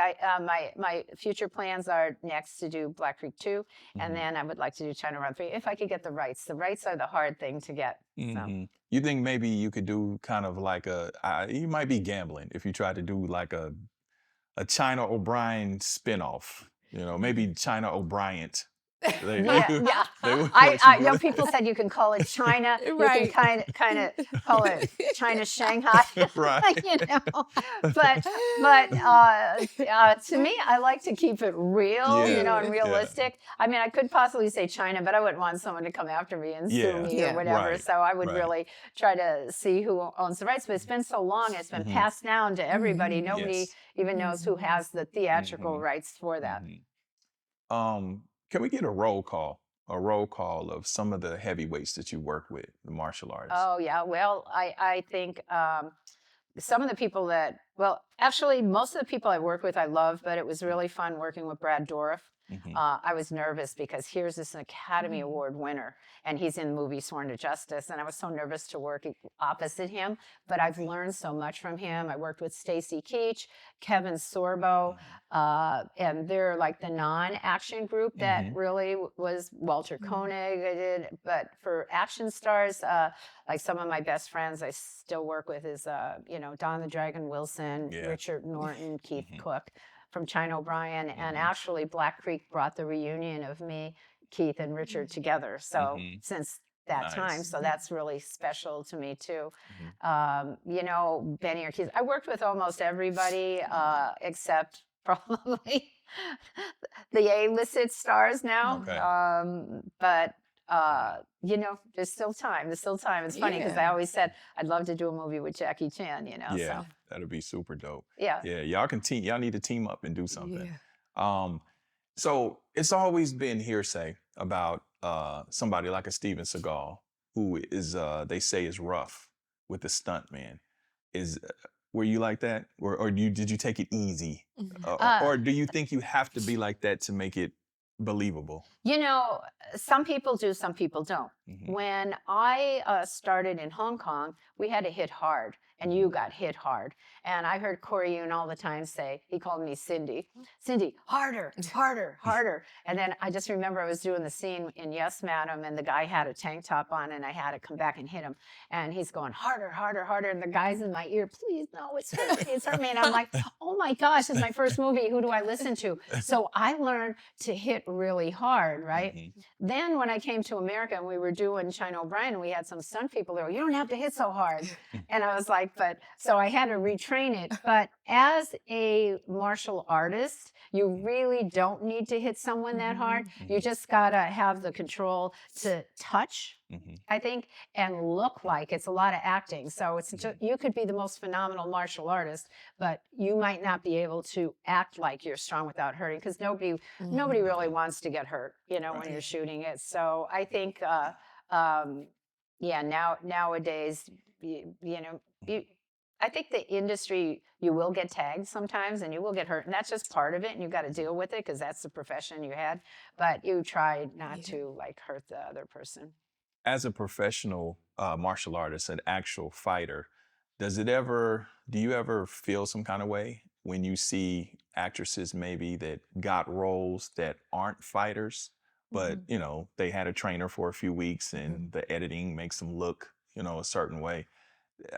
my future plans are next to do Black Creek 2, and Mhm. then I would like to do China Run 3 if I could get the rights. The rights are the hard thing to get. So Mhm. You think maybe you could do kind of like you might be gambling if you try to do like a China O'Brien spinoff. Maybe China O'Brien. They yeah. they would I let you do know that. people said you can call it China. You Right. can kind of call it China Shanghai. Right. But to me, I like to keep it real, Yeah, and realistic. I mean, I could possibly say China, but I wouldn't want someone to come after me and sue Yeah. me Yeah. or whatever. Right, So I would right. really try to see who owns the rights. But it's been so long; it's been Mhm. passed down to everybody. Mhm. Nobody Yes. even knows who has the theatrical Mhm. rights for that. Mhm. Can we get a roll call? A roll call of some of the heavyweights that you work with, the martial artists. Oh yeah, well, I think some of the people that Well, actually, most of the people I work with I love, but it was really fun working with Brad Dourif. I was nervous because here's this Academy Award winner, and he's in the movie Sworn to Justice, and I was so nervous to work opposite him, but I've learned so much from him. I worked with Stacy Keach, Kevin Sorbo, and they're like the non-action group that really was Walter Koenig. I did, but for action stars, like some of my best friends I still work with is, Don the Dragon Wilson, Richard Norton, Keith Cook from China O'Brien, and actually Black Creek brought the reunion of me, Keith, and Richard together. So since that time, so that's really special to me too. Benny or Keith. I worked with almost everybody except probably the A-listed stars now. But there's still time. There's still time. It's funny because I always said I'd love to do a movie with Jackie Chan. Yeah, so. that'd be super dope. Yeah. Yeah, y'all need to team up and do something. So it's always been hearsay about somebody like a Steven Seagal, who is they say is rough with the stunt man. Were you like that, or did you take it easy, or do you think you have to be like that to make it believable? Some people do, some people don't. When I started in Hong Kong, we had to hit hard, and you got hit hard. And I heard Corey Yoon all the time say, he called me Cindy, harder, harder, harder. And then I just remember I was doing the scene in Yes, Madam, and the guy had a tank top on, and I had to come back and hit him. And he's going, harder, harder, harder. And the guy's in my ear, please, no, it's hurt me, it's hurt me. And I'm like, oh my gosh, it's my first movie. Who do I listen to? So I learned to hit really hard, right? Then when I came to America and we were doing China O'Brien, we had some stunt people there, you don't have to hit so hard. And I was like, so I had to retrain it. But as a martial artist, you really don't need to hit someone that hard. You just gotta have the control to touch, I think, and look like it's a lot of acting. So it's just, you could be the most phenomenal martial artist, but you might not be able to act like you're strong without hurting, because nobody really wants to get hurt, when you're shooting it. So I think, nowadays, I think the industry, you will get tagged sometimes and you will get hurt, and that's just part of it, and you've got to deal with it because that's the profession you had, but you try not to hurt the other person. As a professional martial artist, an actual fighter, do you ever feel some kind of way when you see actresses maybe that got roles that aren't fighters, but they had a trainer for a few weeks and the editing makes them look, a certain way?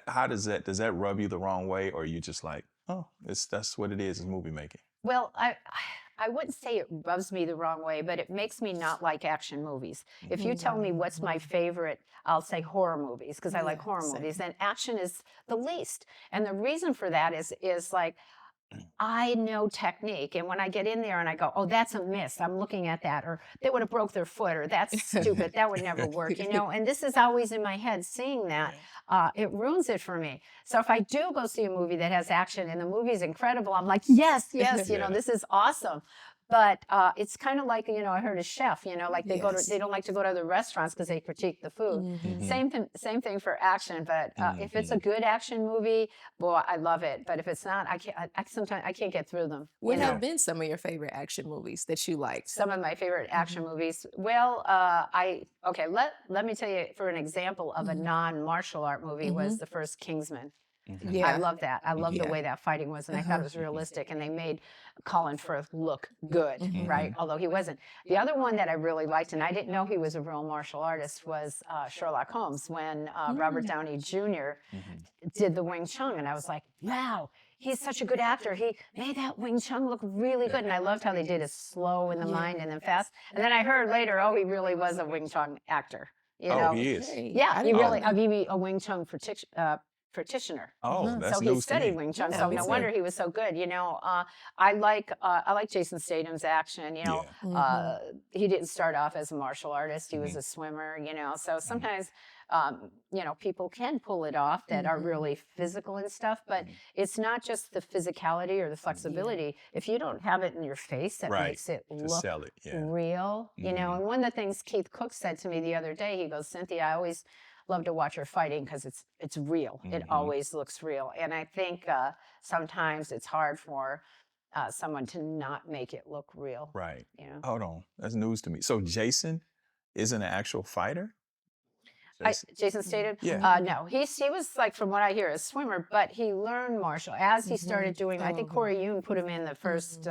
How does that rub you the wrong way, or are you just like, oh, that's what it is movie making? Well, I wouldn't say it rubs me the wrong way, but it makes me not like action movies. If you tell me what's my favorite, I'll say horror movies, because I like horror movies, and action is the least. And the reason for that is like, I know technique, and when I get in there and I go, oh, that's a miss, I'm looking at that, or they would have broke their foot, or that's stupid, that would never work, and this is always in my head, seeing that, it ruins it for me. So if I do go see a movie that has action and the movie's incredible, I'm like, yes, this is awesome. But it's kind of like, I heard a chef, like they don't like to go to other restaurants because they critique the food. Same thing for action. But if it's a good action movie, boy, I love it. But if it's not, sometimes I can't get through them. What have been some of your favorite action movies that you liked? Some of my favorite action movies. Well, let me tell you, for an example of a non-martial art movie, was the first Kingsman. I love that. I love the way that fighting was, and I thought it was realistic, and they made Colin Firth look good, right? Although he wasn't. The other one that I really liked, and I didn't know he was a real martial artist, was Sherlock Holmes, when Robert Downey Jr. did the Wing Chun, and I was like, wow, he's such a good actor. He made that Wing Chun look really good, and I loved how they did it slow in the mind and then fast. And then I heard later, he really was a Wing Chun actor. He is? Yeah, he really, a Wing Chun practitioner. That's so he studied Wing Chun, so no wonder he was so good. I like Jason Statham's action. He didn't start off as a martial artist; he was a swimmer. So sometimes people can pull it off that are really physical and stuff, but it's not just the physicality or the flexibility. If you don't have it in your face, that makes it look real. And one of the things Keith Cook said to me the other day, he goes, Cynthia, love to watch her fighting because it's real. It always looks real. And I think sometimes it's hard for someone to not make it look real. Right. You know? Hold on. That's news to me. So Jason isn't an actual fighter? Jason Statham? Yeah. No, he was like, from what I hear, a swimmer, but he learned martial as he started doing. I think Corey Yoon put him in the first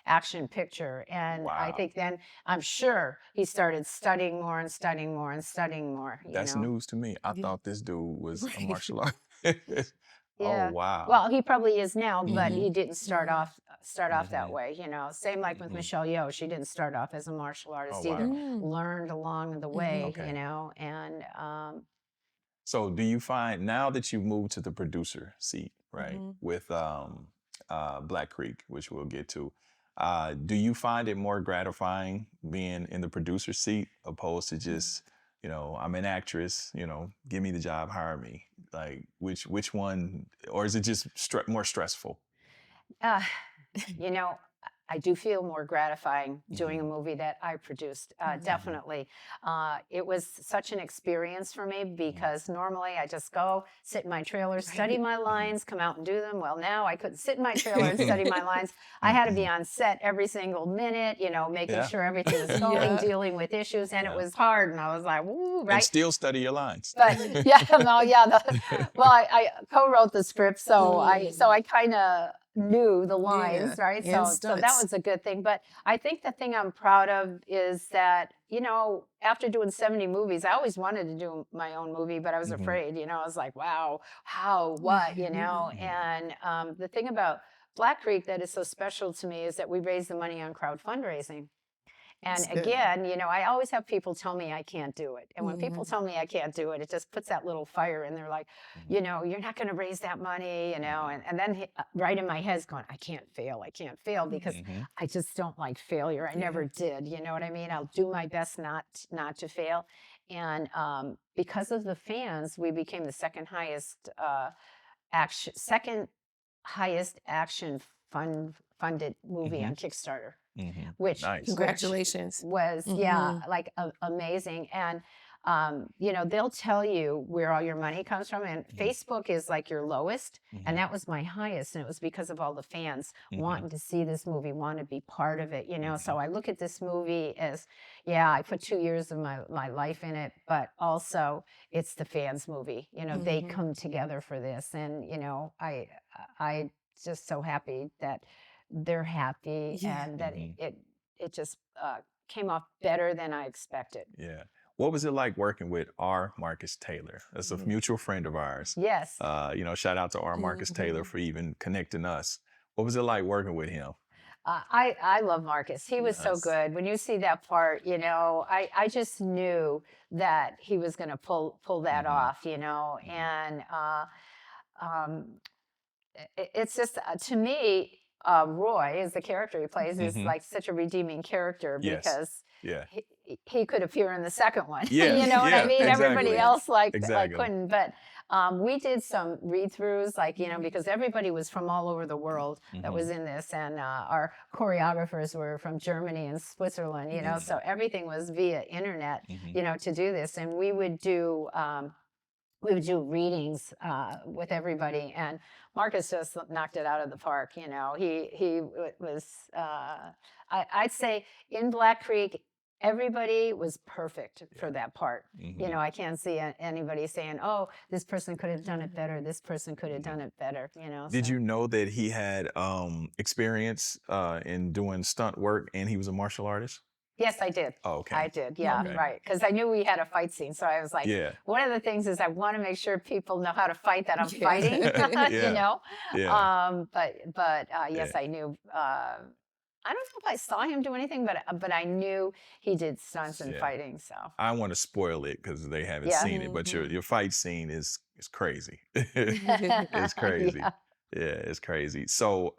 action picture, and I think then I'm sure he started studying more and studying more and studying more. That's news to me. I thought this dude was a martial artist. Yeah. Oh wow. Well, he probably is now, but he didn't start off that way. You know, same like with Michelle Yeoh. She didn't start off as a martial artist Oh, wow. either. Learned along the way. Okay. You know, and So do you find now that you've moved to the producer seat, right, with Black Creek, which we'll get to, do you find it more gratifying being in the producer seat opposed to just, you know, I'm an actress, you know, give me the job, hire me? Like which one, or is it just more stressful? you know, I do feel more gratifying doing a movie that I produced. Definitely. It was such an experience for me because normally I just go, sit in my trailer, study my lines, come out and do them. Well, now I couldn't sit in my trailer and study my lines. I had to be on set every single minute, you know, making sure everything was going, dealing with issues. And it was hard. And I was like, woo, right? And still study your lines. But yeah, I co-wrote the script. So I kind of knew the lines, right? So that was a good thing. But I think the thing I'm proud of is that, you know, after doing 70 movies, I always wanted to do my own movie, but I was afraid, you know, I was like, wow, how, what, you know? And the thing about Black Creek that is so special to me is that we raise the money on crowd fundraising. And again, you know, I always have people tell me I can't do it. And when people tell me I can't do it, it just puts that little fire in there like, you know, you're not going to raise that money, you know. And then right in my head's going, I can't fail because I just don't like failure. I never did. You know what I mean? I'll do my best not to fail. And because of the fans, we became the second highest action funded movie on Kickstarter. Which congratulations was like amazing. And you know, they'll tell you where all your money comes from, and Facebook is like your lowest, and that was my highest, and it was because of all the fans wanting to see this movie, want to be part of it, you know. So I look at this movie as, I put 2 years of my life in it, but also it's the fans' movie, you know. They come together for this, and you know, I just so happy that they're happy and that it just came off better than I expected. Yeah. What was it like working with R. Marcus Taylor? That's a mutual friend of ours. Yes. You know, shout out to R. Marcus Taylor for even connecting us. What was it like working with him? I love Marcus. He was so good. When you see that part, you know, I just knew that he was going to pull that off, you know, and it's just, to me, Roy, is the character he plays, is like such a redeeming character because he could appear in the second one. You know what I mean? Exactly. Everybody else like couldn't. But we did some read-throughs, like, you know, because everybody was from all over the world that was in this, and our choreographers were from Germany and Switzerland, you know, so everything was via internet, you know, to do this. And we would do readings with everybody, and Marcus just knocked it out of the park. You know, he was. I'd say in Black Creek, everybody was perfect for that part. You know, I can't see anybody saying, "Oh, this person could have done it better. This person could have done it better." You know. Did you know that he had experience in doing stunt work and he was a martial artist? Yes, I did. Oh, okay. I did, right. Because I knew we had a fight scene. So I was like, one of the things is I want to make sure people know how to fight, that I'm fighting, you know? But yes, I knew. I don't know if I saw him do anything, but I knew he did stunts and fighting. So I want to spoil it because they haven't seen it, but your fight scene is crazy. It's crazy. It's crazy. So,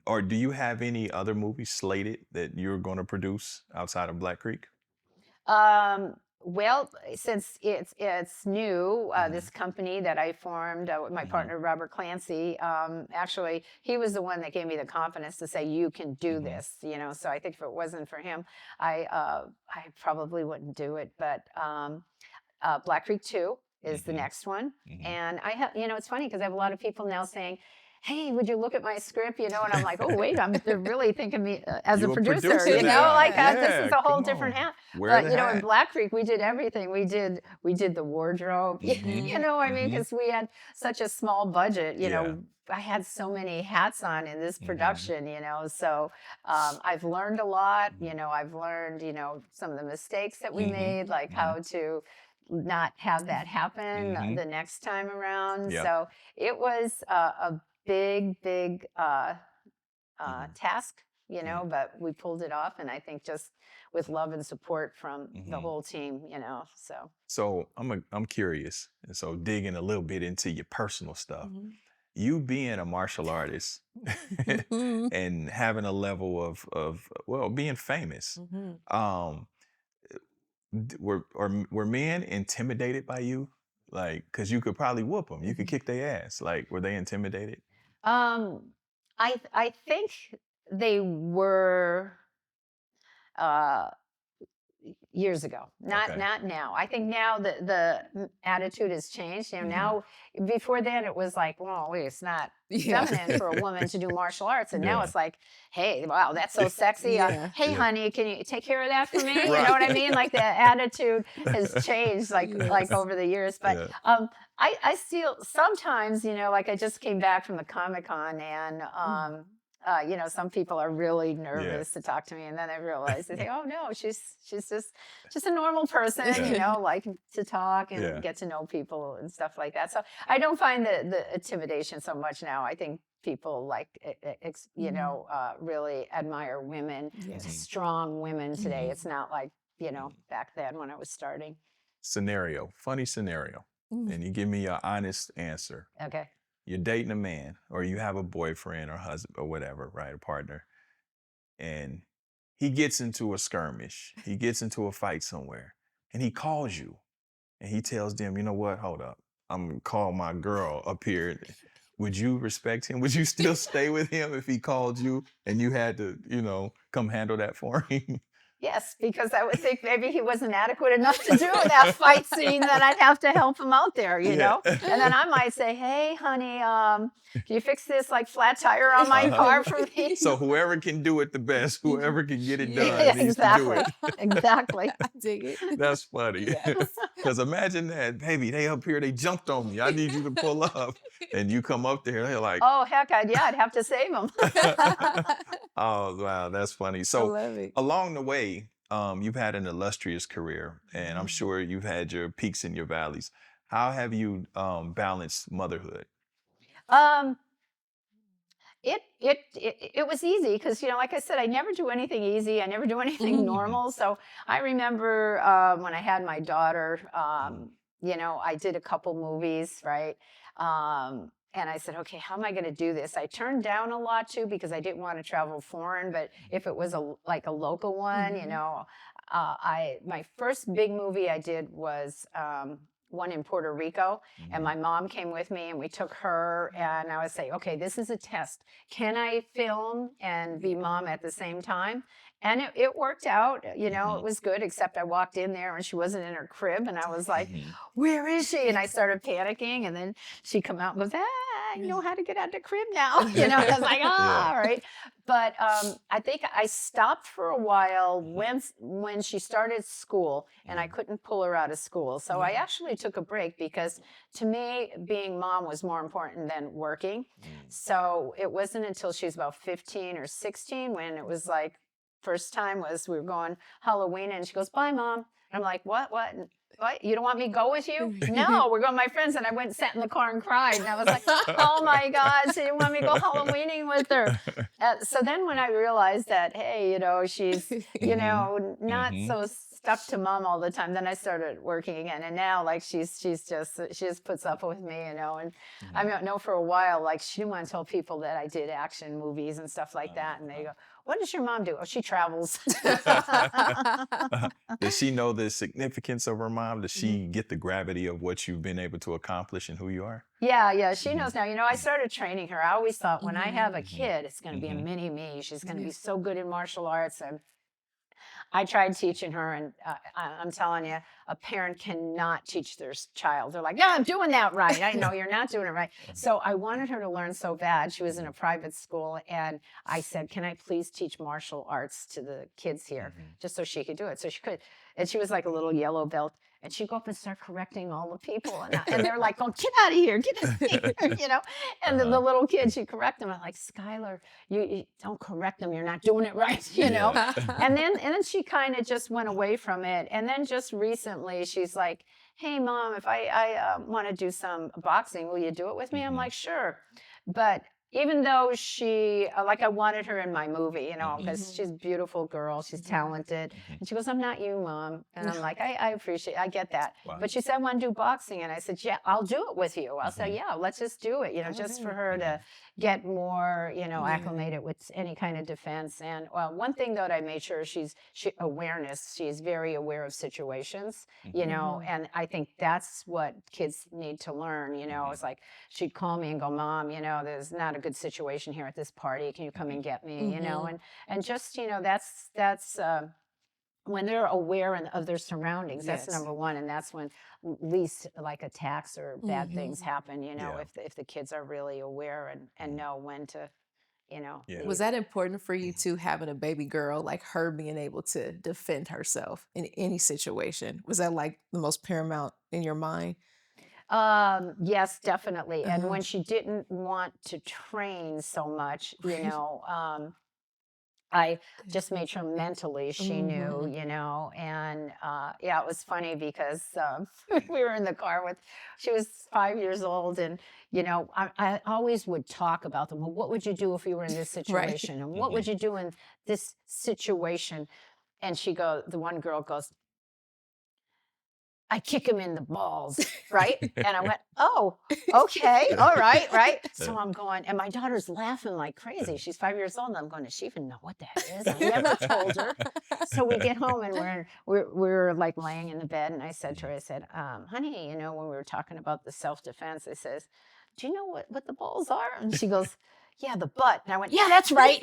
or do you have any other movies slated that you're going to produce outside of Black Creek? Well, since it's new, this company that I formed with my partner Robert Clancy, actually he was the one that gave me the confidence to say you can do this. You know, so I think if it wasn't for him, I probably wouldn't do it. But Black Creek 2 is the Mhm. next one. Mhm. And I have, it's funny because I have a lot of people now saying, hey, would you look at my script? And I'm like, oh, wait, they're really thinking me as a You a producer, producer now. like this is Yeah, a whole come different on. hat. Wear But, the in hat. Black Creek, we did everything. We did the wardrobe, Mhm. Mhm. because we had such a small budget, Yeah. I had so many hats on in this Mhm. production, so I've learned a lot, I've learned, some of the mistakes that we Mhm. made, like how to not have that happen Mhm. the next time around. Yep. So it was a big Mhm. task, Mhm. but we pulled it off. And I think just with love and support from the Mhm. whole team, so. So I'm curious, and so digging a little bit into your personal stuff. Mhm. You being a martial artist Mhm. and having a level of well being famous. Mhm. Um, were men intimidated by you? Like, cause you could probably whoop them, you could Mhm. kick their ass. Like, were they intimidated? Um, I think they were uh, years ago, not Okay. not now. I think now the attitude has changed. Mhm. Now, before then it was like, well, wait, it's not Yeah. feminine for a woman to do martial arts, and now Yeah. it's like, hey, wow, that's so sexy. Yeah. Hey, Yeah. honey, can you take care of that for me? You Right. know what I mean? Like the attitude has changed, like Yes. over the years. But Yeah. I still sometimes, like I just came back from the Comic-Con, and Mhm. some people are really Yeah. nervous to talk to me, and then I realize they say, "Oh no, she's just a normal person, Yeah. like to talk and Yeah. get to know people and stuff like that." So I don't find the intimidation so much now. I think people like Mhm. really admire women, Yes. strong women today. Mhm. It's not like Mhm. back then when I was starting. Scenario, funny scenario, Mhm. and you give me your honest answer. Okay. You're dating a man, or you have a boyfriend or husband or whatever, right? A partner, and he gets into a skirmish, he gets into a fight somewhere, and he calls you, and he tells them, you know what? Hold up, I'm gonna call my girl up here. Would you respect him? Would you still stay with him if he called you and you had to, come handle that for him? Yes, because I would think maybe he wasn't adequate enough to do that fight scene, that I'd have to help him out there, Yeah. And then I might say, "Hey, honey, can you fix this like flat tire on my Uh-huh. car for me?" So whoever can do it the best, whoever can get it Yeah, done needs to do exactly, it. exactly. I dig it. That's funny. Yes. Because imagine that, baby, they up here, they jumped on me. I need you to pull up. And you come up there, they're like, Oh heck, I'd have to save him. oh, wow, that's funny. I So love it. along the way, you've had an illustrious career, and I'm Mhm. sure you've had your peaks and your valleys. How have you balanced motherhood? um, it was easy because like I said, I never do anything easy. I never do anything Mhm. Mhm. normal. So I remember when I had my daughter, Mhm. I did a couple movies, right? And I said, okay, how am I going to do this? I turned down a lot too because I didn't want to travel foreign. But if it was like a local one, Mhm. my first big movie I did was one in Puerto Rico, and Mhm. my mom came with me, and we took her, and I would say, okay, this is a test. Can I film and be mom at the same time? And it worked out, it Mhm. was good, except I walked in there and she wasn't in her crib, and I was like, Mhm. where is she? And I started panicking, and then she come out and goes, I know how to get out the crib now. I was like, Yeah. all right. But I think I stopped for a while when she started school, and I Mhm. couldn't pull her out of school. So I Yeah. actually took a break because to me, being mom was more important than working. Mhm. So it wasn't until she was about 15 or 16 when it was like, first time was we were going Halloween, and she goes, bye, mom. And I'm like, what? What? You don't want me to go with you? No, we're going with my friends. And I went and sat in the car and cried. And I was like, oh my God, she didn't want me to go Halloweening with her. So then when I realized that, hey, she's, Mhm. not Mhm. so stuck to mom all the time, then I started working again. And now, like, she just puts up with me, and I Mhm. know for a while, like, she didn't want to tell people that I did action movies and stuff like that. And they Uh-huh. go, what does your mom do? Oh, she travels. Does she know the significance of her mom? Does Mhm. she get the gravity of what you've been able to accomplish and who you are? Yeah, she Mhm. knows now. I started training her. I always thought when I Mhm. have a Mhm. kid, it's going to be a Mhm. mini me. She's going to Yeah. be so good in martial arts. And I tried teaching her, and I'm telling you, a parent cannot teach their child. They're like, "Yeah, I'm doing that right." I know you're not doing it right. So I wanted her to learn so bad. She was in a private school, and I said, "Can I please teach martial arts to the kids here, just so she could do it?" So she could, and she was like a little yellow belt. And she'd go up and start correcting all the people. And they're like, "Oh, get out of here, get out of here," you know? And the little kid, she'd correct them. I'm like, "Skylar, you don't correct them. You're not doing it right," you know? And then she kind of just went away from it. And then just recently, she's like, "Hey, Mom, if I want to do some boxing, will you do it with me?" I'm like, "Sure." But even though she, like I wanted her in my movie, you know, because she's a beautiful girl, she's talented. And she goes, "I'm not you, Mom." And I'm like, I appreciate, I get that. Wow. But she said, "I want to do boxing." And I said, "Yeah, I'll do it with you." I'll say, "Yeah, let's just do it," you know, just for her to get more, you know, acclimated with any kind of defense. And one thing that I made sure she's very aware of situations, you know, and I think that's what kids need to learn, you know. It's like she'd call me and go, "Mom, you know, there's not a good situation here at this party. Can you come and get me?" You know, and just, you know, that's when they're aware of their surroundings, that's number one. And that's when least like attacks or bad things happen, you know, if the kids are really aware and know when to, you know. Was that important for you too, having a baby girl, like her being able to defend herself in any situation? Was that like the most paramount in your mind? Yes, definitely. And when she didn't want to train so much, you know, I just made sure mentally she knew, you know. And yeah, it was funny because we were in the car she was 5 years old, and you know, I always would talk about them. Well, what would you do if you were in this situation? And what would you do in this situation? And the one girl goes, "I kick him in the balls," right? And I went, "Oh, okay, all right, right." So I'm going, and my daughter's laughing like crazy. She's 5 years old, and I'm going, "Does she even know what that is?" I never told her. So we get home, and we're like laying in the bed, and I said to her, I said, "Honey, you know, when we were talking about the self-defense, I says, do you know what the balls are?" And she goes, "Yeah, the butt." And I went, "Yeah, that's right."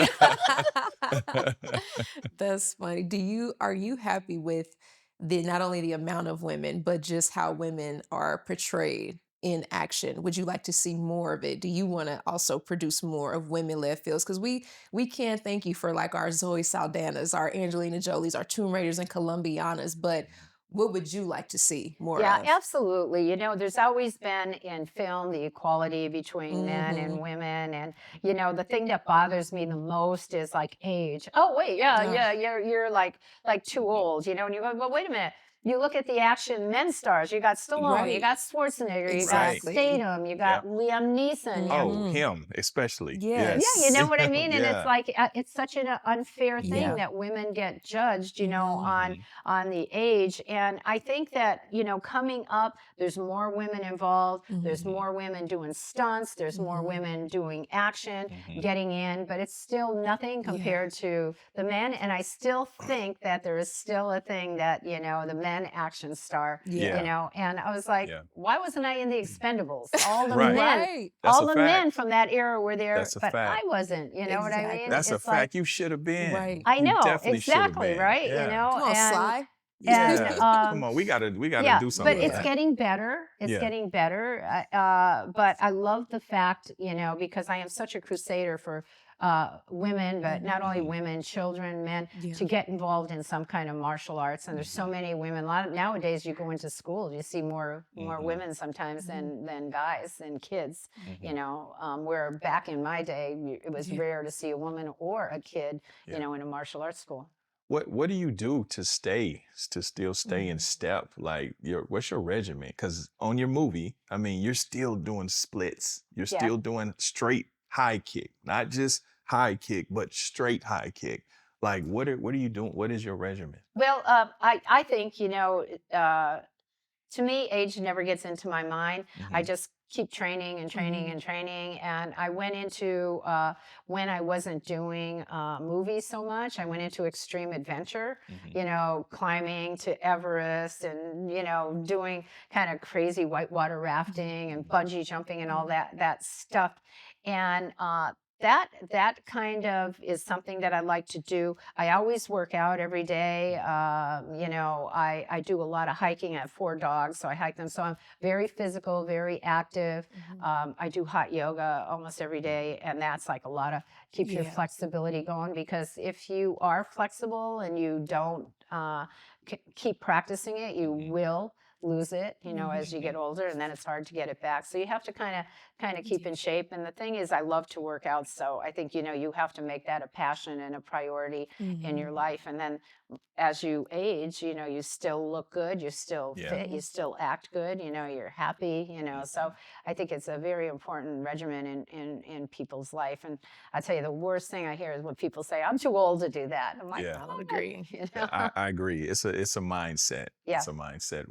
That's funny. Are you happy with the not only the amount of women, but just how women are portrayed in action? Would you like to see more of it? Do you want to also produce more of women-led fields? Because we can't thank you for like our Zoe Saldanas, our Angelina Jolies, our Tomb Raiders and Colombianas, but what would you like to see more Yeah, of? absolutely. You know, there's always been in film the equality between men and Mm-hmm. women. And, you know, the thing that bothers me the most is like age. "Oh, wait, yeah, Ugh. yeah, you're like too old," you know, and you go, "Well, wait a minute. You look at the action men stars. You got Stallone, you Right. got Schwarzenegger, you got Right. Exactly. Statham, you got Yep. Liam Neeson, you Oh, Mhm. him especially. yeah, Yes. you know Yes. what I mean? And it's Yeah. like it's such an unfair thing Yeah. that women get judged, you know, Mhm. on the age. And I think that, you know, coming up, there's more women involved, there's Mhm. more women doing stunts, there's more Mhm. women doing action, Mhm. getting in, but it's still nothing Yeah. compared to the men. And I still think that there is still a thing that, you know, the men action star, Yeah. you Yeah. know. And I was like, Yeah. why wasn't I in the Expendables? All the Right. men Right. That's all a the fact. men from that era were there, That's a but I fact. wasn't. You know what I mean? Exactly. That's a It's like, fact. You should have been. Right. I You know definitely should have exactly, been. right? You Yeah. know, Come on, Sly. and Yeah. Come on. We gotta yeah, do something but with it's that. getting better. It's Yeah. getting better. But I love the fact, you know, because I am such a crusader for women, but not only women, children, men, Yeah. to get involved in some kind of martial arts. And there's so many women. Nowadays, you go into school, you see more women sometimes than guys and kids. You know, where back in my day, it was Yeah. rare to see a woman or a kid, Yeah. you know, in a martial arts school. What do you do to still stay in step? Like what's your regimen? Because on your movie, I mean, you're still doing splits. You're Yeah. still doing straight high kick, not just high kick, but straight high kick. Like what are you doing? What is your regimen? Well, I think, you know, to me, age never gets into my mind. I just keep training and training and training. And I went into, when I wasn't doing movies so much, I went into extreme adventure, you know, climbing to Everest and, you know, doing kind of crazy whitewater rafting and bungee jumping and all that stuff. And that kind of is something that I like to do. I always work out every day. I do a lot of hiking. I have 4 dogs, so I hike them. So I'm very physical, very active. I do hot yoga almost every day, and that's like a lot of keeps your Yeah. flexibility going, because if you are flexible and you don't keep practicing it, you will lose it, as you get older, and then it's hard to get it back. So you have to kind of keep in shape. And the thing is, I love to work out, so I think you have to make that a passion and a priority in your life. And then as you age, you still look good, you're still fit, you still act good, you're happy, so I think it's a very important regimen in people's life. And I tell you, the worst thing I hear is when people say, I'm too old to do that. I'm like, Yeah. I would agree. I agree. It's a mindset. Yeah. It's a mindset.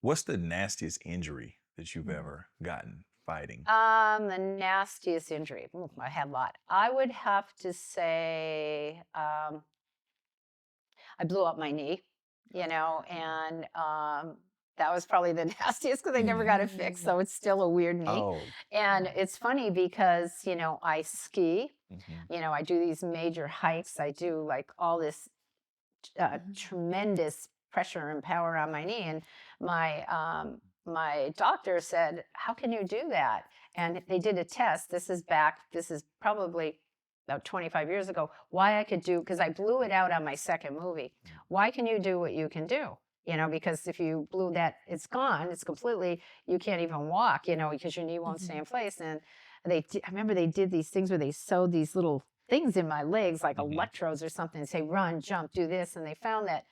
What's the nastiest injury that you've ever gotten fighting? The nastiest injury. I had a lot. I would have to say I blew up my knee, and that was probably the nastiest because I never got it fixed. So it's still a weird knee. Oh. And it's funny because, I ski, Mhm. I do these major hikes. I do like all this tremendous pressure and power on my knee. And my doctor said, "How can you do that?" And they did a test. This is probably about 25 years ago. Why I could do, because I blew it out on my second movie. Why can you do what you can do? Because if you blew that, it's gone. It's completely, you can't even walk, because your knee won't stay in place. And I remember they did these things where they sewed these little things in my legs, like electrodes or something, and say, run, jump, do this. And they found that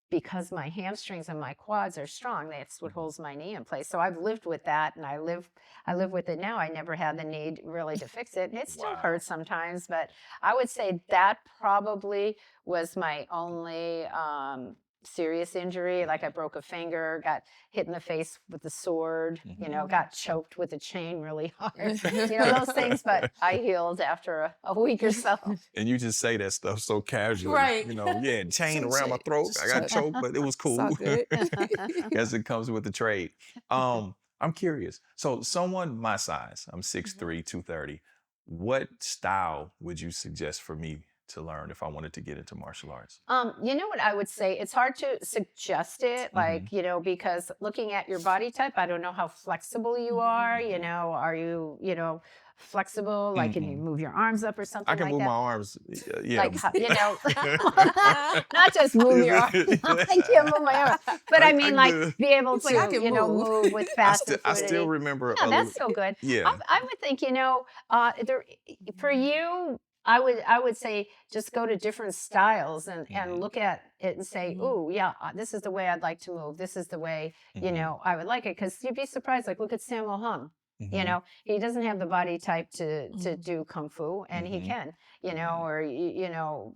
because my hamstrings and my quads are strong, that's what holds my knee in place. So I've lived with that, and I live with it now. I never had the need really to fix it. And it still hurts sometimes, but I would say that probably was my only serious injury. Like I broke a finger, got hit in the face with a sword, got choked with a chain really hard, those things. But I healed after a week or so. And you just say that stuff so casually. Right. Chain around my throat. I got choked, but it was It's all cool. good. Guess it comes with the trade. I'm curious. So someone my size, I'm 6'3", 230. What style would you suggest for me to learn if I wanted to get into martial arts? What I would say, it's hard to suggest it, like, because looking at your body type, I don't know how flexible you are, are you, flexible, like can you move your arms up or something I can like move that? my arms. Yeah. Not just move your arms. I can't move my arms. But I mean, like, do. be able It's to, like I can move. move with fast and I fluidity. still remember. Yeah, that's still good. Yeah. I would think, for you, I would say just go to different styles and look at it and say, "Ooh, yeah, this is the way I'd like to move. This is the way, I would like it." Because you'd be surprised. Like, look at Sammo Hung. He doesn't have the body type to do kung fu, and he can. Or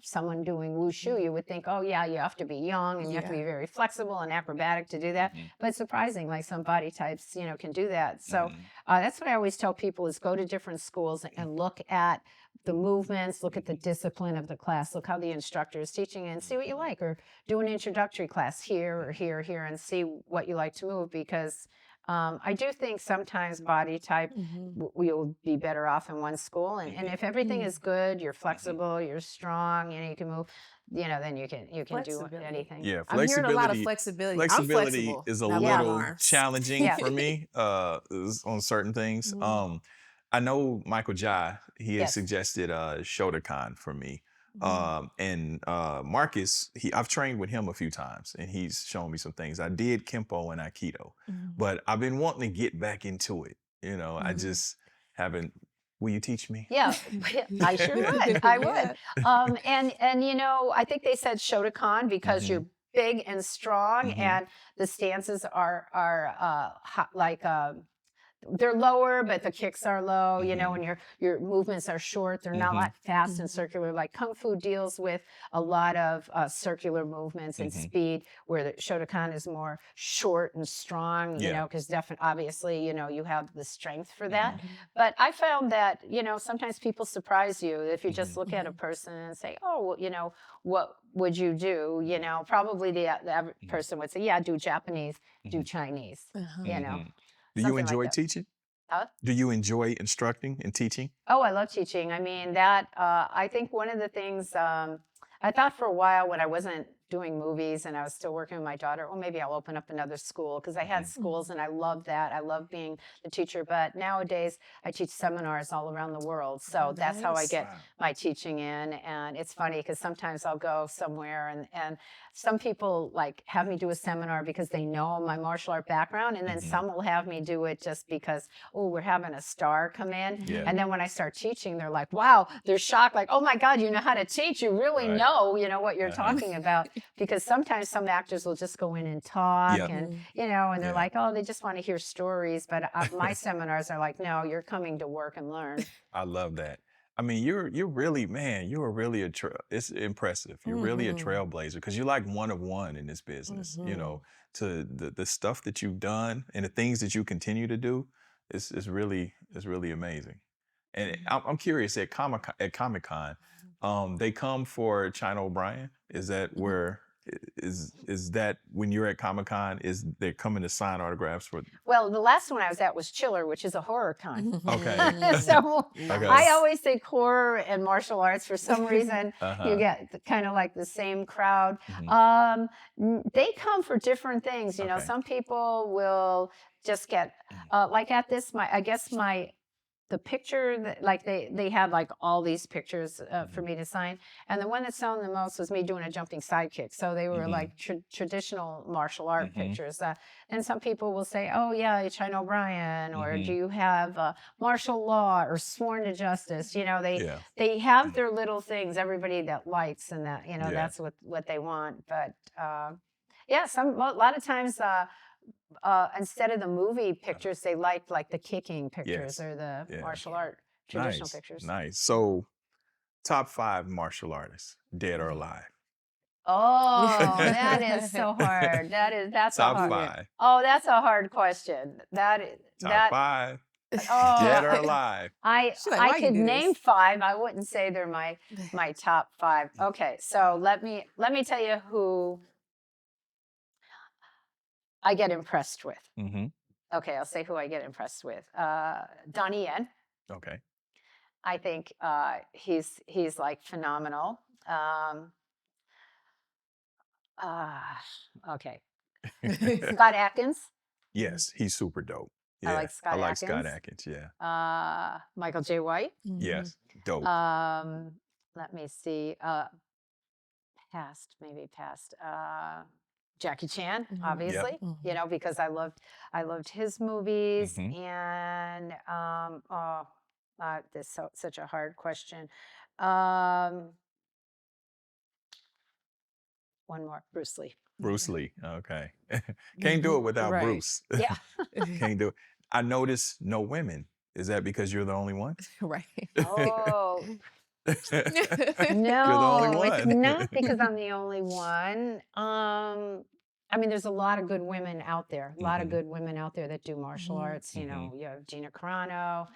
someone doing wushu, you would think, oh yeah, you have to be young and you have to be very flexible and acrobatic to do that. But it's surprising, like some body types, can do that. So that's what I always tell people: is go to different schools and look at the movements, look at the discipline of the class, look how the instructor is teaching, and see what you like, or do an introductory class here or here or here and see what you like to move. Because I do think sometimes body type you'll be better off in one school, and if everything is good, you're flexible, you're strong, you can move, then you can do anything. Yeah, I'm hearing a lot of flexibility. flexibility. I'm flexible. Is a Not my little arms. challenging for me on certain things. I know Michael Jai, he has suggested Shotokan for me. And Marcus, I've trained with him a few times, and he's shown me some things. I did Kempo and Aikido, but I've been wanting to get back into it. I just haven't. Will you teach me? Yeah, I sure would. I would. And I think they said Shotokan because you're big and strong, and the stances are like they're lower, but the kicks are low, and your movements are short. They're not like fast and circular. Like Kung Fu deals with a lot of circular movements and speed, where the Shotokan is more short and strong, because obviously, you have the strength for that. But I found that, sometimes people surprise you if you just look at a person and say, oh, well, what would you do? Probably the average person would say, yeah, do Japanese, do Chinese, Do you enjoy teaching? Huh? Do you enjoy instructing and teaching? Oh, I love teaching. I mean, I think one of the things I thought for a while when I wasn't doing movies and I was still working with my daughter, well, maybe I'll open up another school because I had schools and I love that. I love being the teacher. But nowadays, I teach seminars all around the world. So that's how I Nice. get my teaching in. And it's funny because sometimes I'll go somewhere and some people like have me do a seminar because they know my martial art background. And then some will have me do it just because, oh, we're having a star come in. Yeah. And then when I start teaching, they're like, wow, they're shocked. Like, oh my God, you know how to teach. You really Right. know, what you're talking about. Because sometimes some actors will just go in and talk Yep. and, and they're Yeah. like, oh, they just want to hear stories. But my seminars are like, no, you're coming to work and learn. I love that. I mean, you're really, man, you are really it's impressive. You're really a trailblazer because you're like one of one in this business, to the stuff that you've done and the things that you continue to do is really amazing. And I'm curious at Comic-Con, they come for China O'Brien. Is that where is that when you're at Comic-Con, is they're coming to sign autographs for? Well, the last one I was at was Chiller, which is a horror con. Okay. So Okay. I always think horror and martial arts. For some reason, Uh-huh. you get kind of like the same crowd. They come for different things. Okay. Some people will just get like at this. The picture that like they had like all these pictures for me to sign, and the one that sold the most was me doing a jumping sidekick. So they were like traditional martial art pictures. And some people will say, "Oh yeah, China O'Brien," or "Do you have martial law or sworn to justice?" They have their little things. Everybody that likes and that that's what they want. But a lot of times. Instead of the movie pictures, they liked like the kicking pictures or the martial art traditional pictures. Nice. So, top 5 martial artists, dead or alive. Oh, that is so hard. That's top a hard. 5. Oh, that's a hard question. Top 5. Oh, Dead or alive. I could name 5. I wouldn't say they're my top 5. Okay, so let me tell you who I get impressed with. Okay, I'll say who I get impressed with. Donnie Yen. Okay. I think he's like phenomenal. Okay. Scott Atkins. Yes, he's super dope. Yeah, I like Scott Atkins. Scott Atkins, yeah. Michael J. White. Yes, dope. Let me see. Past. Jackie Chan, obviously, because I loved his movies, and this is such a hard question. One more, Bruce Lee. Bruce Lee, okay. Can't do it without Bruce. Yeah. Can't do it. I noticed no women. Is that because you're the only one? Right. Oh. No, you're the No, only one. it's not because I'm the only one. I mean, there's a lot of good women out there. A lot of good women out there that do martial arts. You have Gina Carano,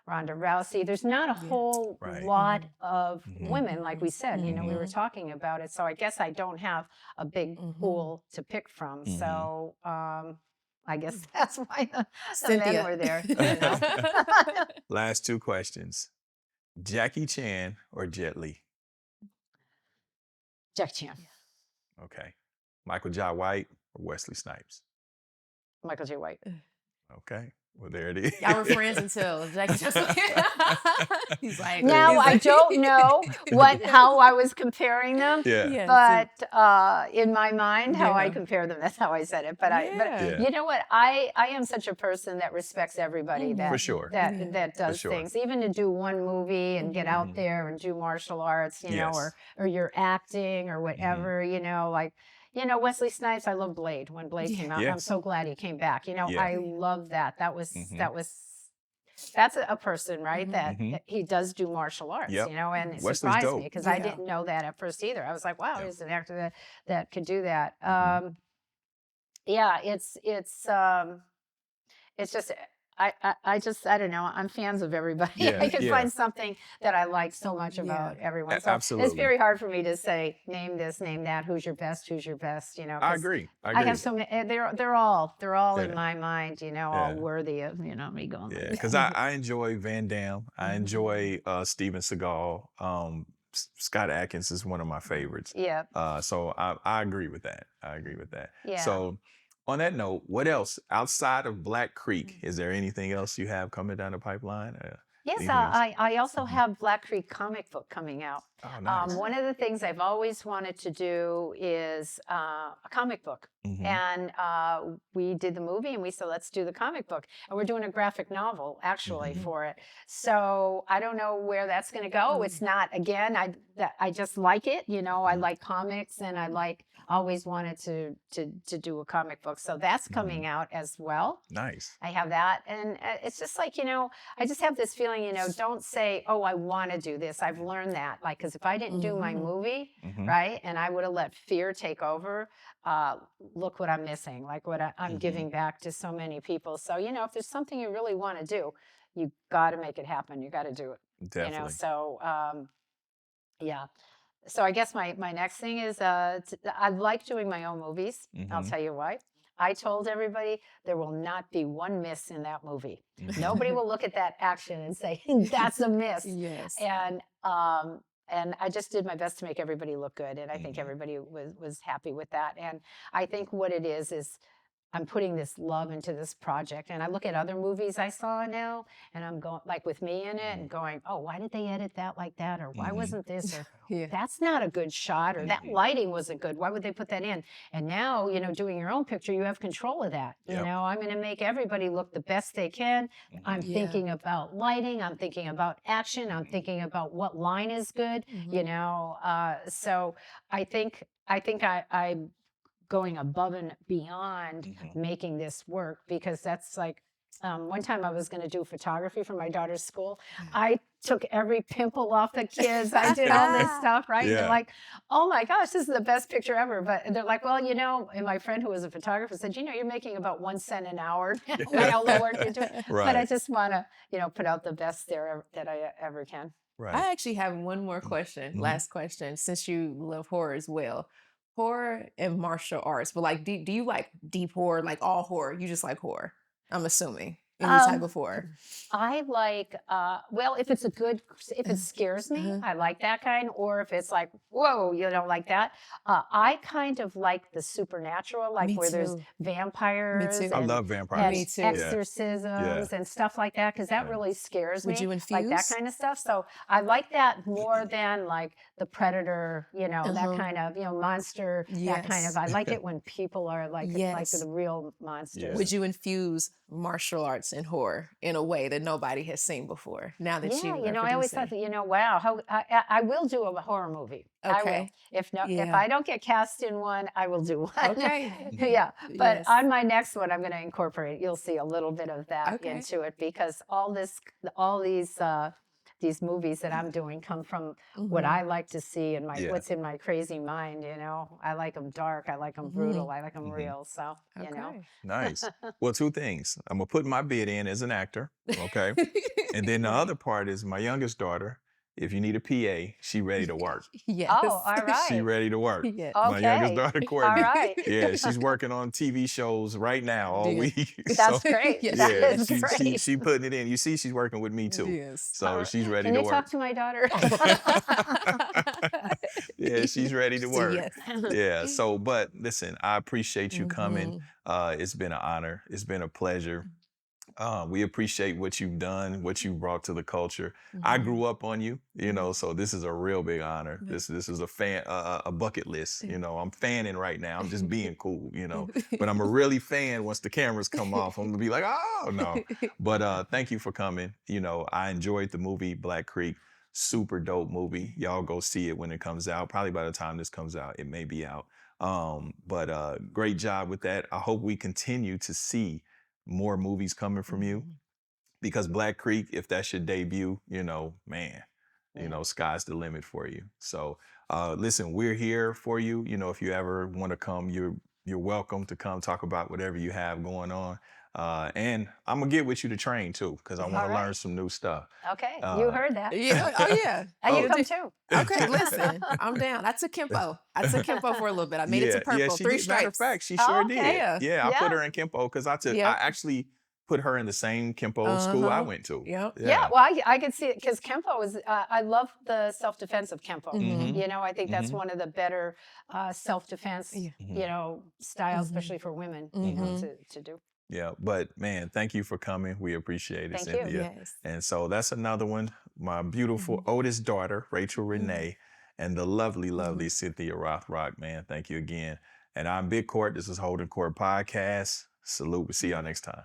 Ronda Rousey. There's not a whole lot of women, like we said. We were talking about it. So I guess I don't have a big pool to pick from. So I guess that's why the men were there. Last 2 questions. Jackie Chan or Jet Li? Jackie Chan. Okay. Michael Jai White or Wesley Snipes? Michael J. White. Okay. Well, there it is. Y'all were friends until Jackie just he's like. Now I don't know how I was comparing them. Yeah. But in my mind, how I compare them, that's how I said it. But you know what? I am such a person that respects everybody that For sure. that does things. Even to do one movie and get out there and do martial arts, or you're acting or whatever, Wesley Snipes, I love Blade. When Blade came out, I'm so glad he came back. I love that. That's a person, right? That he does do martial arts, and it Wesley's surprised dope. me because I didn't know that at first either. I was like, wow, he's an actor that could do that. It's just, I don't know. I'm fans of everybody. Yeah, I can yeah. find something that I like so much about everyone. So it's Absolutely. very hard for me to say, name this, name that. Who's your best? Who's your best? You know, I 'cause agree. I I agree. have so many. They're all in Yeah. my mind. You know, all Yeah. worthy of me going. Yeah, Like, because I enjoy Van Damme. I enjoy Steven Seagal. Scott Adkins is one of my favorites. yeah, So I agree with that. I agree with that. yeah. So on that note, what else outside of Black Creek? Is there anything else you have coming down the pipeline? Yes, Anything else? I also Mhm. have Black Creek comic book coming out. Oh, nice. One of the things I've always wanted to do is a comic book. Mhm. And we did the movie and we said, let's do the comic book. And we're doing a graphic novel actually Mhm. for it. So I don't know where that's going to go. It's not, again, I just like it. You know, I Mhm. like comics and I always wanted to do a comic book. So that's coming out as well. Nice. I have that. And it's just like, you know, I just have this feeling, you know, don't say, oh, I want to do this. I've learned that. Like, because if I didn't do my movie, Mhm. right, and I would have let fear take over, look what I'm missing, like what I'm giving back to so many people. So, you know, if there's something you really want to do, you got to make it happen. You got to do it. Definitely. You know, so yeah. So I guess my next thing is I like doing my own movies. I'll Mhm. tell you why. I told everybody there will not be one miss in that movie. Nobody will look at that action and say that's a miss. Yes. And I just did my best to make everybody look good, and I think everybody was happy with that. And I think what it is I'm putting this love into this project. And I look at other movies I saw now, and I'm going, like with me in it, and going, oh, why did they edit that like that? Or why wasn't this? Or Yeah. that's not a good shot. Or that lighting wasn't good. Why would they put that in? And now, you know, doing your own picture, you have control of that. You Yep. know, I'm going to make everybody look the best they can. I'm Yeah. thinking about lighting. I'm thinking about action. I'm thinking about what line is good, you know. So I think I'm going above and beyond making this work, because that's like one time I was going to do photography for my daughter's school. I took every pimple off the kids. I did all this stuff, right? And Yeah. they're like, oh my gosh, this is the best picture ever. But they're like, well, you know, and my friend who was a photographer said, you know, you're making about 1 cent an hour by all the work you're doing. But I Right. just want to, you know, put out the best there that I ever can. Right. I actually have one more question, last question, since you love horror as well. Horror and martial arts, but like, do you like deep horror, like all horror? You just like horror, I'm assuming. Any type of horror. I like, well, if it's if it scares me, I like that kind. Or if it's like, whoa, you know, like that. I kind of like the supernatural, like Me where there's too. vampires too. I and, love and vampires. Me too. exorcisms and stuff like that, because that really scares me. Would you Like that infuse? kind of stuff. So I like that more than like the Predator, you know, that kind of, you know, monster, that kind Yes. of, I like it when people are like Yes. the real monsters. Would you infuse martial arts and horror in a way that nobody has seen before? Now that Yeah, you you are know, I always thought producing? that, you know, wow, how I will do a horror movie. I will. Okay. If Yeah. I don't get cast in one, I will do one. Okay. Yeah, but Yes. on my next one, I'm going to incorporate. You'll see a little bit of that Okay. into it, because all these movies that I'm doing come from what I like to see and Yeah. what's in my crazy mind. You know, I like them dark, I like them brutal, I like them real. So you know. Okay. Nice. Well, two things. I'm gonna put my bid in as an actor, okay? And then the other part is my youngest daughter. If you need a PA, she ready to work. Yes. Oh, all right. She ready to work. Yes. My youngest Okay. daughter, All Courtney. right. Yeah, she's working on TV shows right now all Yeah. week. That's great. Yes. That Yeah, is great. she putting it in. You see, she's working with me too. Yes. So she's ready Can to you work. talk to my daughter? Yeah, she's ready to work. Yes. Yeah. So, but listen, I appreciate you coming. Mhm. It's been an honor. It's been a pleasure. We appreciate what you've done, what you brought to the culture. I grew up on you, you know, so this is a real big honor. This is a bucket list. You know, I'm fanning right now. I'm just being cool, you know, but I'm a really fan once the cameras come off. I'm gonna be like, oh no. But thank you for coming. You know, I enjoyed the movie Black Creek. Super dope movie. Y'all go see it when it comes out. Probably by the time this comes out, it may be out. But great job with that. I hope we continue to see more movies coming from you, because Black Creek, if that's your debut, you know, man, you know, sky's the limit for you. So listen, we're here for you. You know, if you ever want to come, you're welcome to come talk about whatever you have going on. And I'm gonna get with you to train too, because I want All to right. learn some new stuff. Okay, you Uh, heard that. Yeah. Oh yeah. And you Oh, come too. Okay, listen, I'm down. I took Kempo. I took Kempo for a little bit. I made it to purple, she 3 did. Matter of stripes. fact, she Oh, sure okay. did. Yeah. Yeah, I put Yeah. her in Kempo because I Yep. actually put her in the same Kempo school I went to. Yep. Yeah, well, I could see it because Kempo is, I love the self-defense of Kempo. Mhm. You know, I think that's one of the better self-defense, Yeah. you know, styles, Mhm. especially for women, you know, Mhm. to do. Yeah, but man, thank you for coming. We appreciate it, Thank you. Cynthia. Yes. And so that's another one. My beautiful oldest daughter, Rachel Renee, and the lovely, lovely Cynthia Rothrock. Man, thank you again. And I'm Big Court. This is Holdin Court Podcast. Salute. We'll see y'all next time.